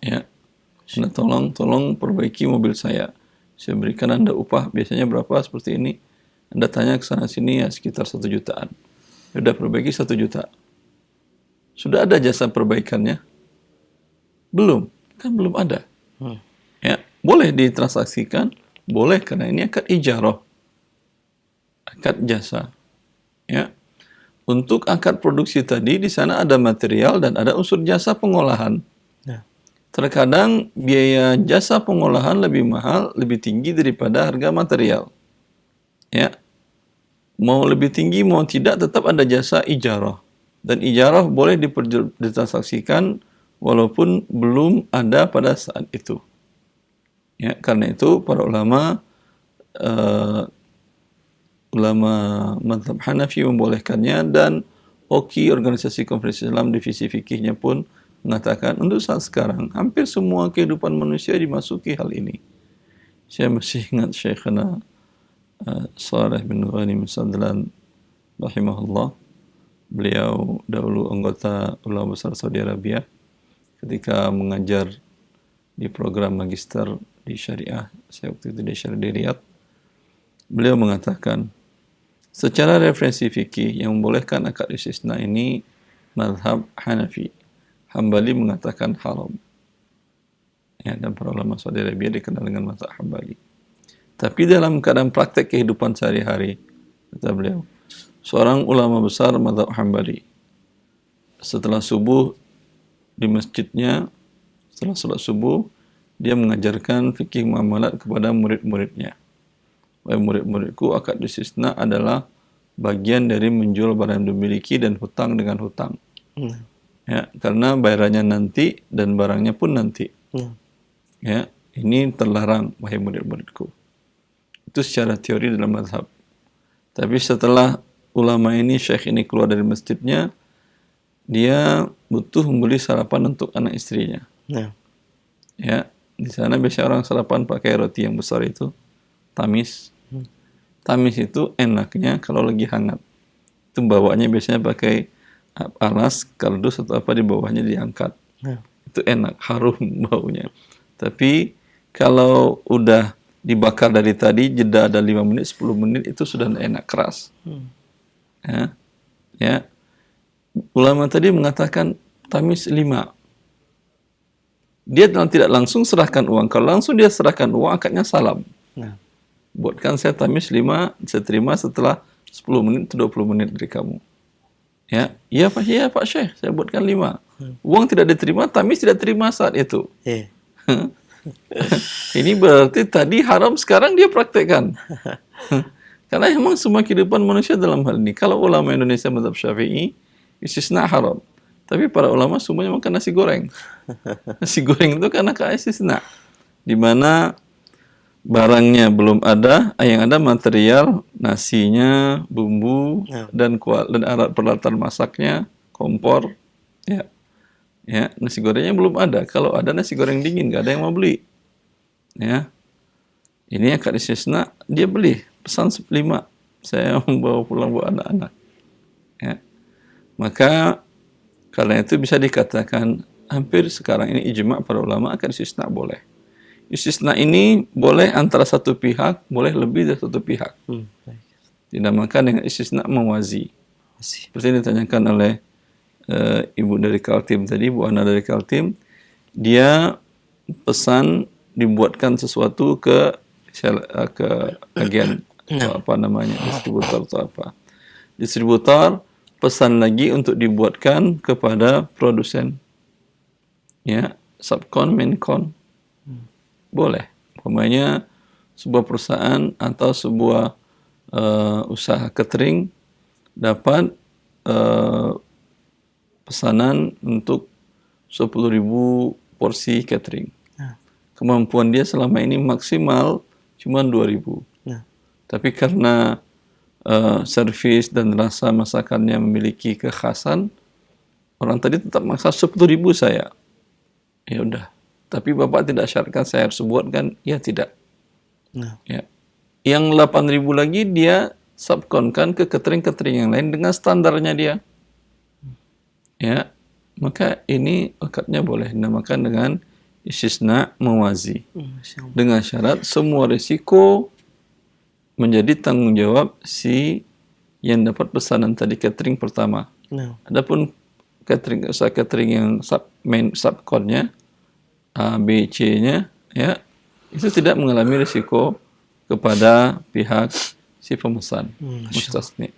Ya, Anda tolong perbaiki mobil saya berikan Anda upah, biasanya berapa, seperti ini. Anda tanya ke sana sini, ya sekitar 1 jutaan. Sudah perbaiki 1 juta. Sudah ada jasa perbaikannya? Belum, kan belum ada. Ya, boleh ditransaksikan, boleh, karena ini akad ijarah, akad jasa. Ya, untuk akad produksi tadi di sana ada material dan ada unsur jasa pengolahan. Terkadang biaya jasa pengolahan lebih mahal, lebih tinggi daripada harga material. Ya, mau lebih tinggi mau tidak tetap ada jasa ijarah. Dan ijarah boleh ditransaksikan walaupun belum ada pada saat itu. Ya, karena itu para ulama mazhab Hanafi membolehkannya, dan OKI, Organisasi Konferensi Islam Divisi Fikihnya pun mengatakan untuk saat sekarang hampir semua kehidupan manusia dimasuki hal ini. Saya masih ingat Syekhana Saleh bin Ghanim Sadlan rahimahullah. Beliau dahulu anggota ulama besar Saudi Arabia, ketika mengajar di program magister di syariah, saya waktu itu di syariah di Riyadh, beliau mengatakan secara referensi fikih yang membolehkan akad istisna ini mazhab Hanafi. Hambali mengatakan haram. Ya, dan para ulama Saudi Arabia dikenal dengan mazhab Hambali. Tapi dalam keadaan praktek kehidupan sehari-hari, kata beliau, seorang ulama besar mazhab Hambali, setelah subuh di masjidnya, setelah salat subuh, dia mengajarkan fikih muamalat kepada murid-muridnya. Wahai murid-muridku, akad istisna adalah bagian dari menjual barang yang dimiliki dan hutang dengan hutang. Ya, karena bayarannya nanti dan barangnya pun nanti. Ya, ini terlarang, wahai murid-muridku. Itu secara teori dalam mazhab. Tapi setelah ulama ini, syekh ini keluar dari masjidnya, dia butuh membeli sarapan untuk anak istrinya. Ya, di sana biasanya orang sarapan pakai roti yang besar itu, tamis. Tamis itu enaknya kalau lagi hangat. Itu bawanya biasanya pakai alas, kardus atau apa, di bawahnya diangkat. Itu enak, harum baunya. Tapi kalau udah dibakar dari tadi, jeda ada 5 menit, 10 menit, itu sudah enak, keras. Ya. Ulama tadi mengatakan tamis 5. Dia tidak langsung serahkan uang. Kalau langsung dia serahkan uang, akadnya salam. Buatkan saya tamis 5, saya terima setelah 10 menit, 20 menit dari kamu. Ya, iya Pak Syekh, saya buatkan 5. Uang tidak diterima, tamis tidak terima saat itu. Ini berarti tadi haram, sekarang dia praktekkan. Karena memang semua kehidupan manusia dalam hal ini. Kalau ulama Indonesia mazhab Syafi'i, istisna haram. Tapi para ulama semuanya makan nasi goreng. Nasi goreng itu karena istisna, di mana barangnya belum ada, yang ada material, nasinya, bumbu, dan alat peralatan masaknya, kompor. Ya, nasi gorengnya belum ada. Kalau ada nasi goreng dingin, nggak ada yang mau beli. Ya, ini akad istisna, dia beli, pesan 5, saya membawa pulang buat anak-anak. Ya, maka karena itu bisa dikatakan hampir sekarang ini ijma' para ulama akad istisna boleh. Istisna ini boleh antara satu pihak, boleh lebih dari satu pihak. Dinamakan dengan istisna mawazi. Seperti yang ditanyakan oleh ibu dari Kaltim tadi, Bu Ana dari Kaltim, dia pesan dibuatkan sesuatu ke agen atau apa namanya, distributor atau apa. Distributor pesan lagi untuk dibuatkan kepada produsen. Ya, subkon, mainkon. Boleh. Umpamanya sebuah perusahaan atau sebuah usaha catering dapat pesanan untuk 10.000 porsi catering. Kemampuan dia selama ini maksimal cuma 2.000. Tapi karena servis dan rasa masakannya memiliki kekhasan, orang tadi tetap maksa 10.000 saya. Ya udah. Tapi Bapak tidak syaratkan saya harus buatkan, ya tidak. Ya. Yang 8.000 lagi dia subkonkan ke catering-catering yang lain dengan standarnya dia. ya, maka ini akadnya boleh dinamakan dengan istisna mawazi. Dengan syarat semua risiko menjadi tanggung jawab si yang dapat pesanan tadi, catering pertama. Adapun catering yang main subcon-nya A, B, C-nya, ya, itu tidak mengalami risiko kepada pihak si pemesan. Mustasni.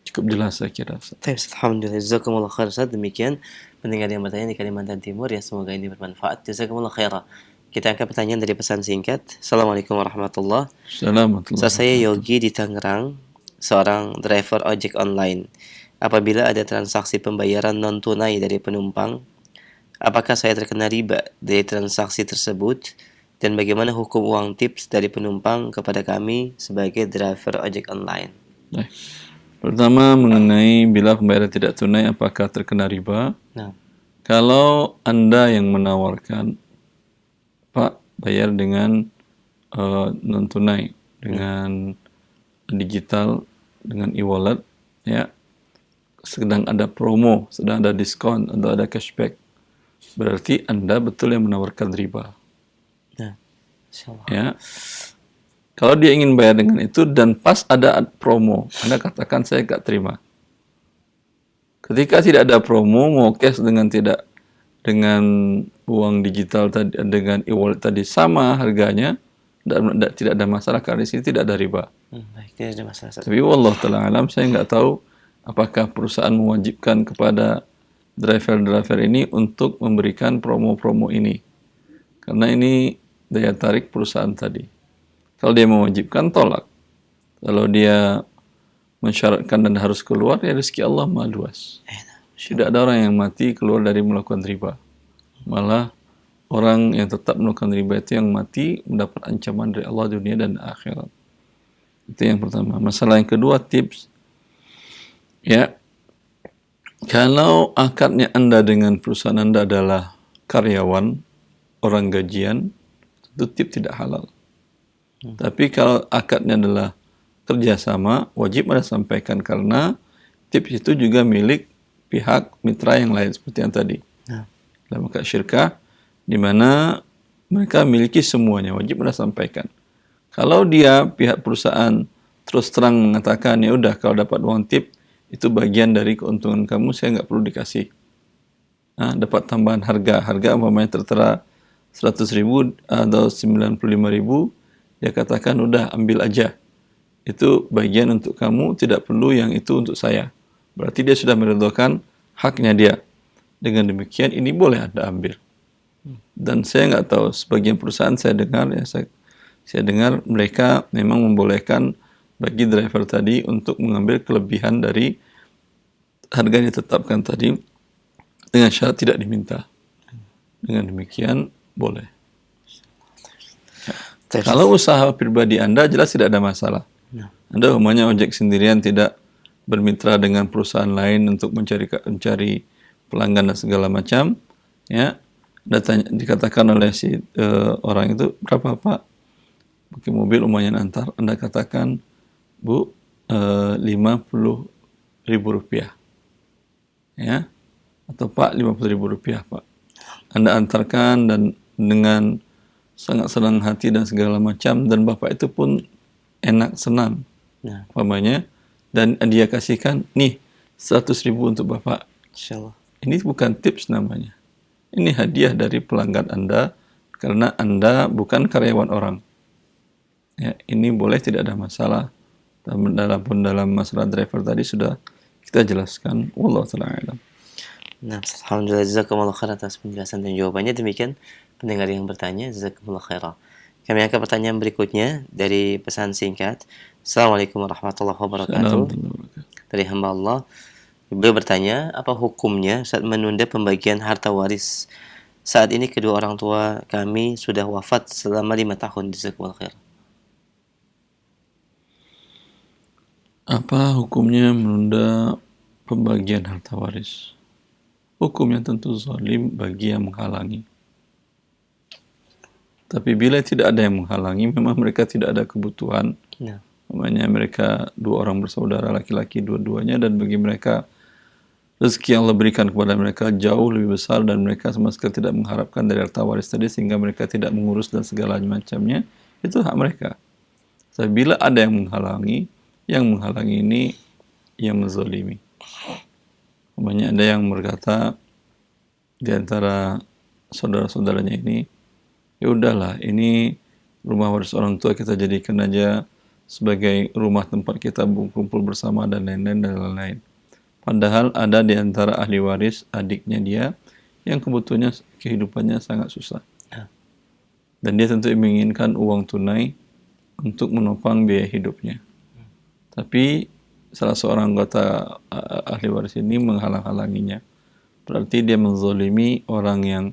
Cukup jelas saya kira. Alhamdulillah, jazakumullah khair Ustaz. Demikian pendengar yang bertanya di Kalimantan Timur, ya semoga ini bermanfaat. Jazakumullah khairah. Kita angkat pertanyaan dari pesan singkat. Assalamualaikum warahmatullahi wabarakatuh. Saya Yogi di Tangerang, seorang driver ojek online. Apabila ada transaksi pembayaran non tunai dari penumpang, apakah saya terkena riba dari transaksi tersebut? Dan bagaimana hukum uang tips dari penumpang kepada kami sebagai driver ojek online? Baik. Pertama, mengenai bila pembayaran tidak tunai apakah terkena riba? Kalau Anda yang menawarkan, Pak, bayar dengan non tunai, dengan digital, dengan e-wallet, ya, sedang ada promo, sedang ada diskon, atau ada cashback, berarti Anda betul yang menawarkan riba. Ya, kalau dia ingin bayar dengan itu dan pas ada promo, Anda katakan saya nggak terima. Ketika tidak ada promo, mau cash dengan uang digital tadi, dengan e-wallet tadi sama harganya, tidak ada masalah karena di sini tidak ada riba. Baik, tidak ada masalah. Tapi wallah ta'ala alam, saya nggak tahu apakah perusahaan mewajibkan kepada driver-driver ini untuk memberikan promo-promo ini. Karena ini daya tarik perusahaan tadi. Kalau dia mewajibkan, tolak. Kalau dia mensyaratkan dan harus keluar, ya rezeki Allah maha luas. Tidak ada orang yang mati keluar dari melakukan riba. Malah orang yang tetap melakukan riba itu yang mati mendapat ancaman dari Allah dunia dan akhirat. Itu yang pertama. Masalah yang kedua, tips. Ya, kalau akadnya Anda dengan perusahaan Anda adalah karyawan, orang gajian, itu tips tidak halal. Tapi kalau akadnya adalah kerjasama, wajib Anda sampaikan karena tips itu juga milik pihak mitra yang lain seperti yang tadi. Dalam akad syirkah, di mana mereka miliki semuanya, wajib Anda sampaikan. Kalau dia pihak perusahaan terus terang mengatakan, ya udah kalau dapat uang tip itu bagian dari keuntungan kamu, saya nggak perlu dikasih. Dapat tambahan harga umpamanya tertera 100.000 atau 95.000, dia katakan udah ambil aja. Itu bagian untuk kamu, tidak perlu yang itu untuk saya. Berarti dia sudah meridhokan haknya dia. Dengan demikian ini boleh Anda ambil. Dan saya nggak tahu, sebagian perusahaan saya dengar, ya saya dengar mereka memang membolehkan bagi driver tadi untuk mengambil kelebihan dari harganya ditetapkan tadi dengan syarat tidak diminta. Dengan demikian boleh. Kalau usaha pribadi Anda jelas tidak ada masalah. Anda umpamanya ojek sendirian, tidak bermitra dengan perusahaan lain untuk mencari pelanggan dan segala macam, ya. Dikatakan oleh si orang itu, berapa Pak? Pakai mobil umpamanya antar, Anda katakan, Bu, 50.000 rupiah, ya, atau Pak 50.000 rupiah Pak. Anda antarkan dan dengan sangat senang hati dan segala macam, dan Bapak itu pun enak, senang, umpamanya, dan dia kasihkan, nih 100.000 untuk Bapak. Insyaallah. Ini bukan tips namanya. Ini hadiah dari pelanggan Anda karena Anda bukan karyawan orang. Ya, ini boleh, tidak ada masalah. Dalam masalah driver tadi sudah kita jelaskan. Wallahu ta'ala a'lam. Alhamdulillah, jazakumullah khair atas penjelasan dan jawabannya. Demikian pendengar yang bertanya, jazakumullah khairah. Kami angkat pertanyaan berikutnya dari pesan singkat. Assalamualaikum warahmatullahi wabarakatuh. Dari hamba Allah. Beliau bertanya, apa hukumnya saat menunda pembagian harta waris? Saat ini kedua orang tua kami sudah wafat selama 5 tahun. Jazakumullah khair. Apa hukumnya menunda pembagian harta waris? Hukumnya tentu zalim bagi yang menghalangi. Tapi bila tidak ada yang menghalangi, memang mereka tidak ada kebutuhan. Namanya mereka dua orang bersaudara laki-laki dua-duanya, dan bagi mereka rezeki yang Allah berikan kepada mereka jauh lebih besar dan mereka sama sekali tidak mengharapkan dari harta waris tadi sehingga mereka tidak mengurus dan segala macamnya, itu hak mereka. Tapi bila ada yang menghalangi ini yang menzalimi. Umpamanya ada yang berkata di antara saudara-saudaranya ini, ya udahlah, ini rumah waris orang tua kita jadikan aja sebagai rumah tempat kita berkumpul bersama dan lain-lain. Padahal ada di antara ahli waris adiknya dia yang kebutuhannya kehidupannya sangat susah. Dan dia tentu menginginkan uang tunai untuk menopang biaya hidupnya. Tapi salah seorang anggota ahli waris ini menghalang-halanginya. Berarti dia menzalimi orang yang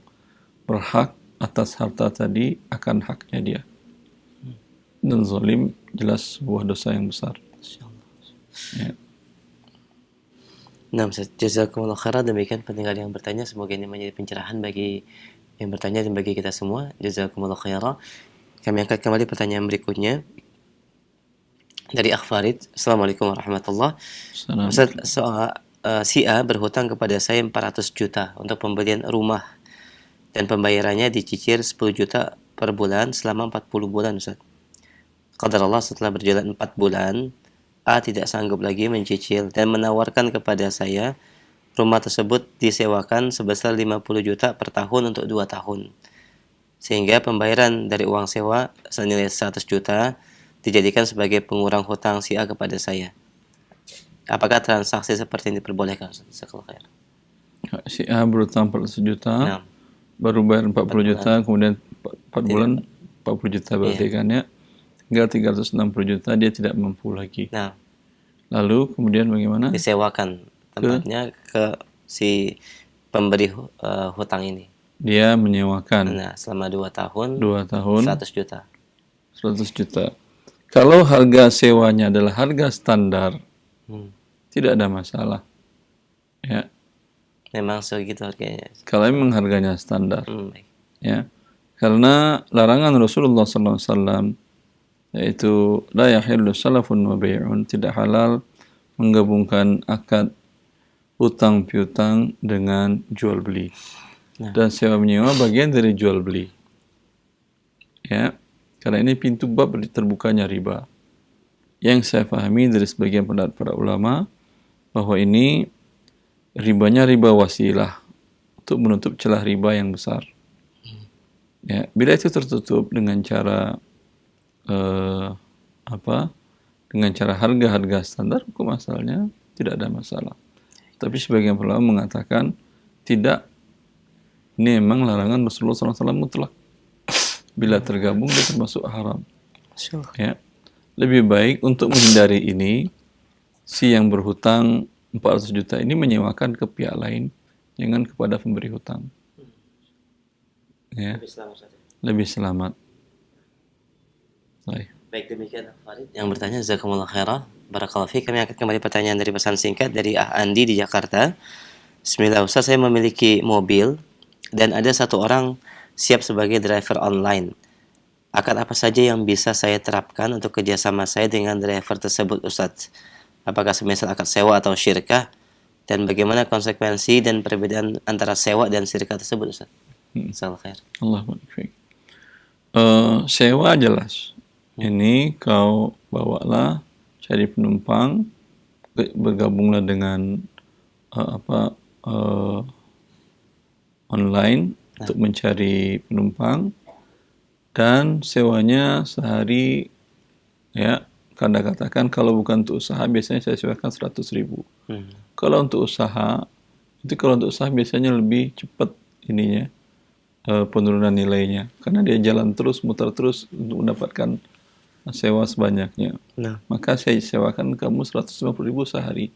berhak atas harta tadi akan haknya dia. Dan zalim jelas sebuah dosa yang besar. Ya. Nah, jazakumullah khairan, demikian pendengar yang bertanya, semoga ini menjadi pencerahan bagi yang bertanya dan bagi kita semua. Jazakumullah khairan. Kami angkat kembali pertanyaan berikutnya dari Akh Farid. Assalamualaikum warahmatullahi wabarakatuh. Ustaz, si A berhutang kepada saya 400 juta untuk pembelian rumah dan pembayarannya dicicil 10 juta per bulan selama 40 bulan, Ustaz. Qadarullah, setelah berjalan 4 bulan, A tidak sanggup lagi mencicil dan menawarkan kepada saya rumah tersebut disewakan sebesar 50 juta per tahun untuk 2 tahun. Sehingga pembayaran dari uang sewa senilai 100 juta dijadikan sebagai pengurang hutang si A kepada saya. Apakah transaksi seperti ini diperbolehkan? Si A berhutang 400 juta, Nah, baru bayar 40 juta, kemudian 4 bulan 40 juta berarti kan ya. Tinggal 360 juta dia tidak mampu lagi. Nah, lalu kemudian bagaimana? Disewakan tempatnya ke si pemberi hutang ini. Dia menyewakan. Nah, selama 2 tahun 100 juta. 100 juta. Kalau harga sewanya adalah harga standar, tidak ada masalah. Ya. Memang segitu harganya. Kalau memang harganya standar. Baik. Ya. Karena larangan Rasulullah SAW yaitu la yahillu salafun wa bai'un, tidak halal menggabungkan akad hutang piutang dengan jual beli. Dan sewa menyewa bagian dari jual beli. Ya. Karena ini pintu bab terbukanya riba. Yang saya pahami dari sebagian pendapat para ulama bahwa ini ribanya riba wasilah untuk menutup celah riba yang besar. Ya, bila itu tertutup dengan cara dengan cara harga-harga standar, hukum asalnya tidak ada masalah. Tapi sebagian ulama mengatakan tidak, ini memang larangan Rasulullah SAW mutlak. Bila tergabung dia termasuk haram. Ya. Lebih baik untuk menghindari ini, si yang berhutang 400 juta ini menyewakan ke pihak lain, jangan kepada pemberi hutang. Ya. Lebih selamat. Baik, demikian Farid yang bertanya. Jazakumullah khairan. Barakallahu fiik. Kami akan kembali pertanyaan dari pesan singkat dari Andi di Jakarta. Bismillah, Ustaz, saya memiliki mobil dan ada satu orang siap sebagai driver online. Akad apa saja yang bisa saya terapkan untuk kerjasama saya dengan driver tersebut, Ustaz? Apakah semisal akad sewa atau syirkah? Dan bagaimana konsekuensi dan perbedaan antara sewa dan syirkah tersebut, Ustaz? Jazakallahu khair. Allahu akbar. Sewa jelas. Ini kau bawalah, cari penumpang, bergabunglah dengan online untuk mencari penumpang, dan sewanya sehari, ya, Anda katakan kalau bukan untuk usaha biasanya saya sewakan 100.000. Kalau untuk usaha biasanya lebih cepat ininya, penurunan nilainya, karena dia jalan terus, muter terus untuk mendapatkan sewa sebanyaknya. Maka saya sewakan kamu 150.000 sehari.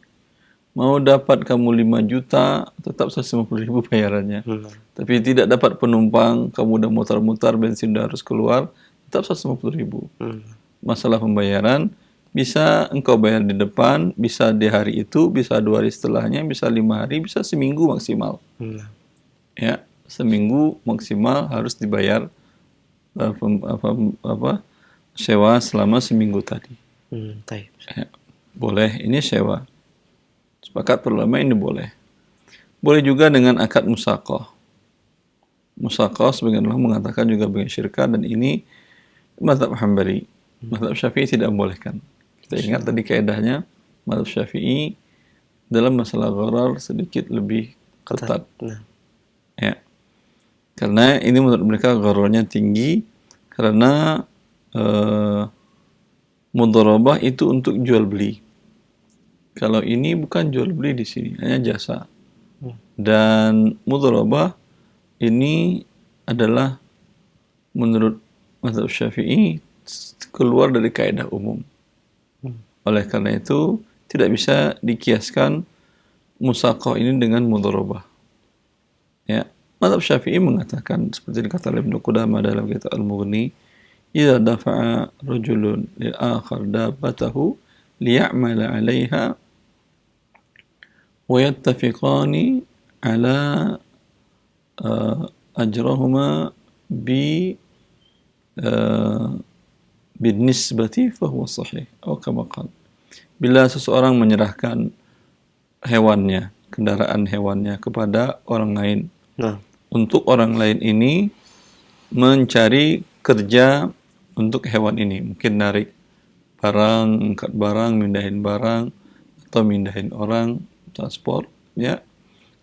Mau dapat kamu 5 juta, tetap 150.000 bayarannya. Tapi tidak dapat penumpang, kamu udah mutar-mutar, bensin udah harus keluar, tetap 150.000. Masalah pembayaran, bisa engkau bayar di depan, bisa di hari itu, bisa 2 hari setelahnya, bisa 5 hari, bisa seminggu maksimal. Ya, seminggu maksimal harus dibayar sewa selama seminggu tadi. Ya, boleh, ini sewa. Sepakat ulama ini boleh. Boleh juga dengan akad musaqah. Musaqah sebagian ulama mengatakan juga bagian syirka, dan ini mazhab Hambali. Mazhab Syafi'i tidak membolehkan. Kita ingat tadi kaidahnya, mazhab Syafi'i dalam masalah gharar sedikit lebih ketat. Nah, Ya. Karena ini menurut mereka ghararnya tinggi, karena mudharabah itu untuk jual beli. Kalau ini bukan jual beli di sini, hanya jasa. Dan mudharabah ini adalah menurut mazhab Syafi'i keluar dari kaidah umum. Oleh karena itu tidak bisa dikiaskan musaqah ini dengan mudharabah. Ya, mazhab Syafi'i mengatakan seperti dikata oleh Ibnu Qudamah dalam kitab Al-Mughni, "Idza dafa'a rajulun lil akhar dabbatahu liya'mala 'alayha wa yattafiqani 'ala ajrahuma binisbati fahuwa sahih." Atau kama qala. Bila seseorang menyerahkan hewannya, kendaraan hewannya kepada orang lain, nah, untuk orang lain ini mencari kerja untuk hewan ini, mungkin narik barang, angkat barang, mindahin barang, atau mindahin orang, transport, ya.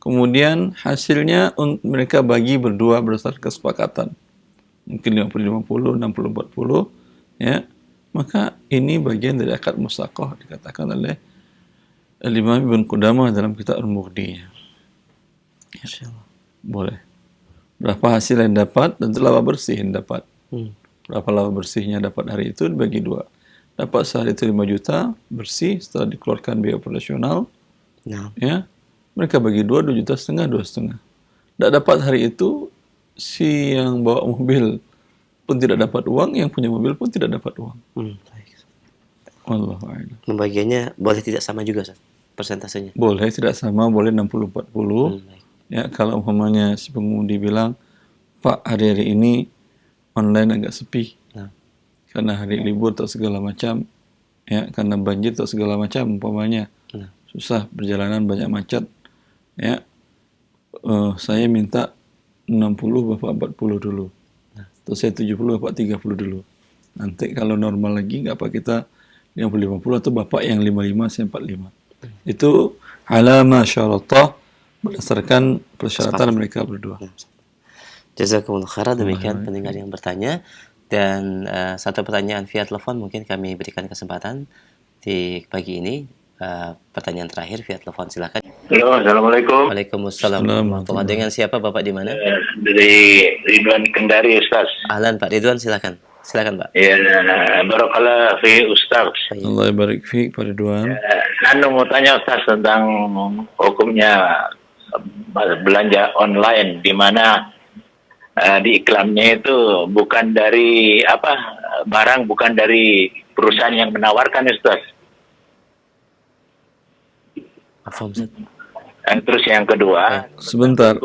Kemudian hasilnya mereka bagi berdua berdasarkan kesepakatan. Mungkin 50-50, 60-40, ya. Maka ini bagian dari akad musaqah dikatakan oleh Imam Ibnu Qudamah dalam kitab Al-Mughni. insyaallah. Boleh. Berapa hasil yang dapat, dan laba bersih yang dapat. Hmm. Berapa laba bersihnya dapat hari itu dibagi dua. Dapat sehari itu 5 juta bersih setelah dikeluarkan biaya operasional, Nah, ya. Mereka bagi 2 juta setengah, 2,5. Tidak dapat hari itu, si yang bawa mobil pun tidak dapat uang, yang punya mobil pun tidak dapat uang. baik. Wallahu a'lam. Pembagiannya boleh tidak sama juga, Ustaz, persentasenya. Boleh tidak sama, boleh 60-40. Baik. Ya, kalau umpamanya si pengemudi bilang, "Pak, hari-hari ini online agak sepi. Nah. Karena hari libur atau segala macam, ya, karena banjir atau segala macam umpamanya. Nah. Susah, perjalanan banyak macet. Ya. Saya minta 60, Bapak 40 dulu. Atau saya 70, Bapak 30 dulu. Nanti kalau normal lagi nggak apa, kita 50-50, atau Bapak yang 55, saya 45. Itu alama syaratah berdasarkan persyaratan mereka berdua. Jazakumullah khairan, demikian pendengar yang bertanya. Dan satu pertanyaan via telepon mungkin kami berikan kesempatan di pagi ini. Pertanyaan terakhir via telepon, silakan. Halo, Assalamualaikum. Waalaikumsalam warahmatullahi. Dengan siapa Bapak, di mana? Dari Ridwan Kendari, Ustaz. Ahlan Pak Ridwan, silakan. Silakan Pak. Ya, barakallah fi Ustaz. Allah barik fiik, Pak Ridwan. Mau tanya Ustaz tentang hukumnya belanja online, di mana di iklannya itu bukan dari barang bukan dari perusahaan yang menawarkan, Ustaz. Terus yang kedua, Sebentar,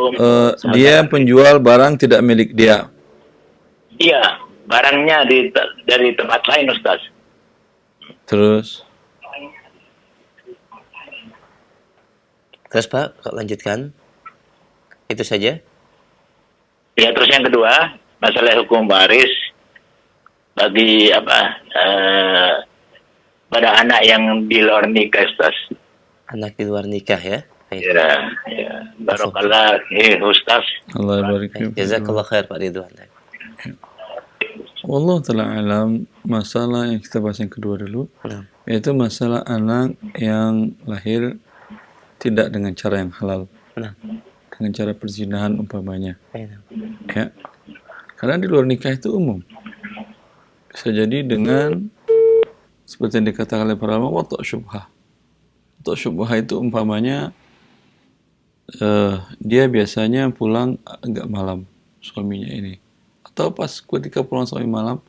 dia penjual barang tidak milik dia. iya, barangnya dari tempat lain, Ustaz. Terus Pak, lanjutkan. Itu saja. Ya, terus yang kedua, masalah hukum waris bagi pada anak yang di luar nikah, Ustaz. Anak di luar nikah, ya. Baik. Ya, barakallah Ustaz. Allah barik fiik. Jazakallah khair Pak Ridwan. Allah ta'ala alam. Masalah yang kita bahas yang kedua dulu, Nah. yaitu masalah anak yang lahir tidak dengan cara yang halal, Nah. dengan cara perzinahan umpamanya. Baik. Ya. Karena di luar nikah itu umum. Bisa jadi dengan seperti yang dikatakan oleh para ulama, wata' syubhah. Wata' syubhah itu umpamanya dia biasanya pulang agak malam, suaminya ini. Atau pas ketika pulang suami malam,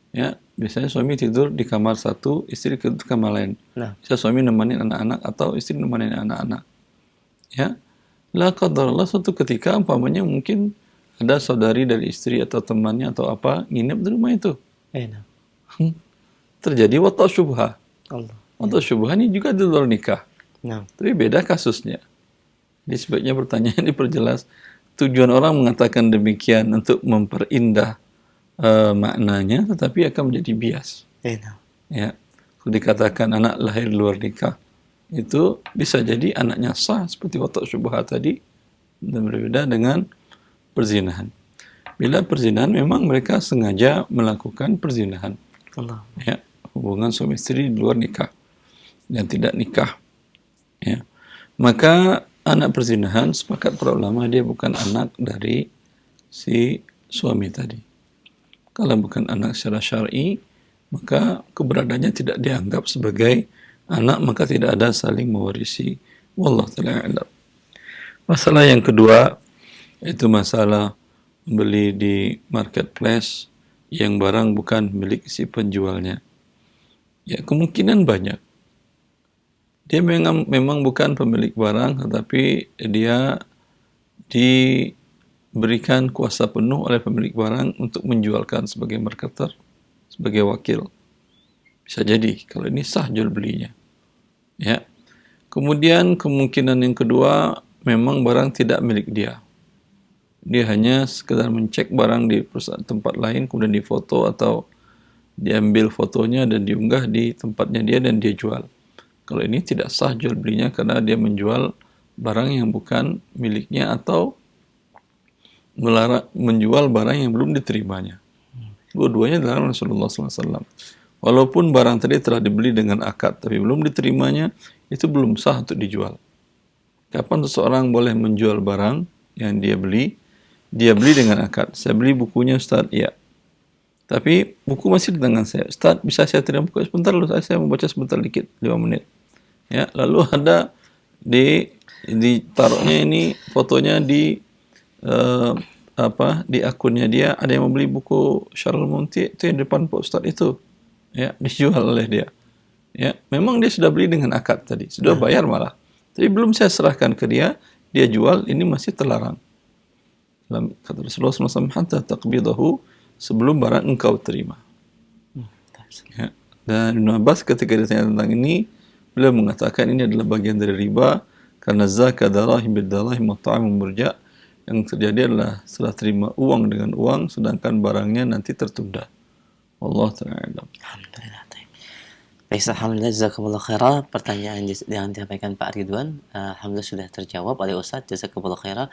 ya, biasanya suami tidur di kamar satu, istri tidur di kamar lain. Nah. Bisa suami nemenin anak-anak atau istri nemenin anak-anak. Ya. La qadarullah, suatu ketika umpamanya mungkin ada saudari dari istri atau temannya atau apa nginep di rumah itu. Terjadi wata' syubhah. Allah. Wata' syubhah ini juga di luar nikah. Nah. Tapi beda kasusnya. Jadi sebaiknya pertanyaan diperjelas. Tujuan orang mengatakan demikian untuk memperindah maknanya, tetapi akan menjadi bias. Ya, kalau dikatakan anak lahir luar nikah, itu bisa jadi anaknya sah seperti watak syubhat tadi, dan berbeda dengan perzinahan. Bila perzinahan memang mereka sengaja melakukan perzinahan, ya, hubungan suami istri di luar nikah dan tidak nikah, ya, maka anak perzinahan sepakat para ulama dia bukan anak dari si suami tadi. Kalau bukan anak secara syar'i, maka keberadaannya tidak dianggap sebagai anak, maka tidak ada saling mewarisi. Wallahu ta'ala a'lam. Masalah yang kedua itu masalah membeli di marketplace yang barang bukan milik si penjualnya. Ya, kemungkinan banyak. Dia memang bukan pemilik barang, tetapi dia diberikan kuasa penuh oleh pemilik barang untuk menjualkan sebagai marketer, sebagai wakil. Bisa jadi kalau ini sah jual belinya. Ya. Kemudian kemungkinan yang kedua, memang barang tidak milik dia. Dia hanya sekedar mencek barang di perusahaan tempat lain, kemudian difoto atau diambil fotonya dan diunggah di tempatnya dia dan dia jual. Kalau ini tidak sah jual belinya karena dia menjual barang yang bukan miliknya atau menjual barang yang belum diterimanya. Dua-duanya dilarang Rasulullah SAW. Walaupun barang tadi telah dibeli dengan akad, tapi belum diterimanya, itu belum sah untuk dijual. Kapan seseorang boleh menjual barang yang dia beli? Dia beli dengan akad. Saya beli bukunya Ustaz, ya. Tapi buku masih di tangan saya. Ustaz, bisa saya terima buku sebentar? Lalu saya membaca sebentar dikit, 5 menit. Ya, lalu ada ditaruhnya ini fotonya di di akunnya dia, ada yang membeli buku Syarul Mumti itu yang depan Pak Ustaz itu, ya, dijual oleh dia. Ya, memang dia sudah beli dengan akad tadi, sudah bayar malah, tapi belum saya serahkan ke dia, dia jual, ini masih terlarang. Dalam kata Rasulullah SAW, hatta taqbidahu, sebelum barang engkau terima. Ya. Dan Ibn Abbas ketika ditanya tentang ini, beliau mengatakan ini adalah bagian dari riba, karena zakat darahim bid-darahim wa ta'amum murja'. Yang terjadi adalah setelah terima uang dengan uang, sedangkan barangnya nanti tertunda. Wallahu ta'ala a'lam. Alhamdulillah. Baik, alhamdulillah, jazakumullah khairah. Pertanyaan yang disampaikan Pak Ridwan, alhamdulillah sudah terjawab oleh Ustaz. Jazakumullah khairah.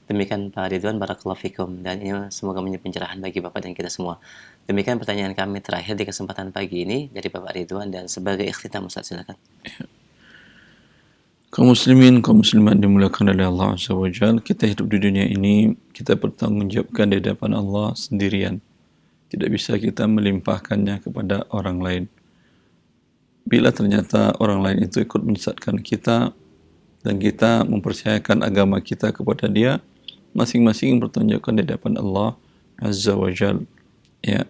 Demikian Pak Ridwan, barakallahu fikum. Dan ini semoga menjadi pencerahan bagi Bapak dan kita semua. Demikian pertanyaan kami terakhir di kesempatan pagi ini dari Bapak Ridwan, dan sebagai ikhtitam Ustaz, silakan. Kaum muslimin, kaum muslimat dimuliakan oleh Allah Azza wa Jalla, kita hidup di dunia ini, kita bertanggungjawabkan di hadapan Allah sendirian. Tidak bisa kita melimpahkannya kepada orang lain. Bila ternyata orang lain itu ikut menyesatkan kita dan kita mempercayakan agama kita kepada dia, masing-masing bertanggungjawabkan di hadapan Allah Azza wa Jalla. Ya.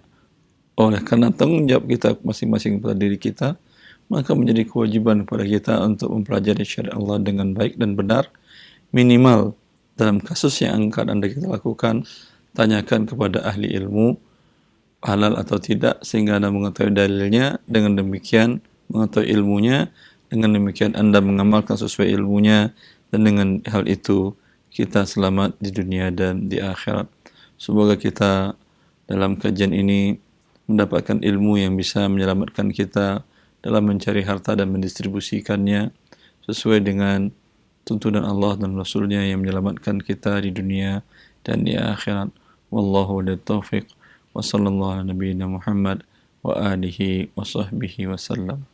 Oleh karena tanggung jawab kita masing-masing kepada diri kita, maka menjadi kewajiban kepada kita untuk mempelajari syariat Allah dengan baik dan benar. Minimal dalam kasus yang akan Anda kita lakukan, tanyakan kepada ahli ilmu halal atau tidak, sehingga Anda mengetahui dalilnya. Dengan demikian mengetahui ilmunya, dengan demikian Anda mengamalkan sesuai ilmunya, dan dengan hal itu kita selamat di dunia dan di akhirat. Semoga kita dalam kajian ini mendapatkan ilmu yang bisa menyelamatkan kita dalam mencari harta dan mendistribusikannya sesuai dengan tuntunan Allah dan Rasulnya yang menyelamatkan kita di dunia dan di akhirat. Wallahu waliyyut taufiq wa sallallahu ala nabiyyina Muhammad wa alihi wa sahbihi wa sallam.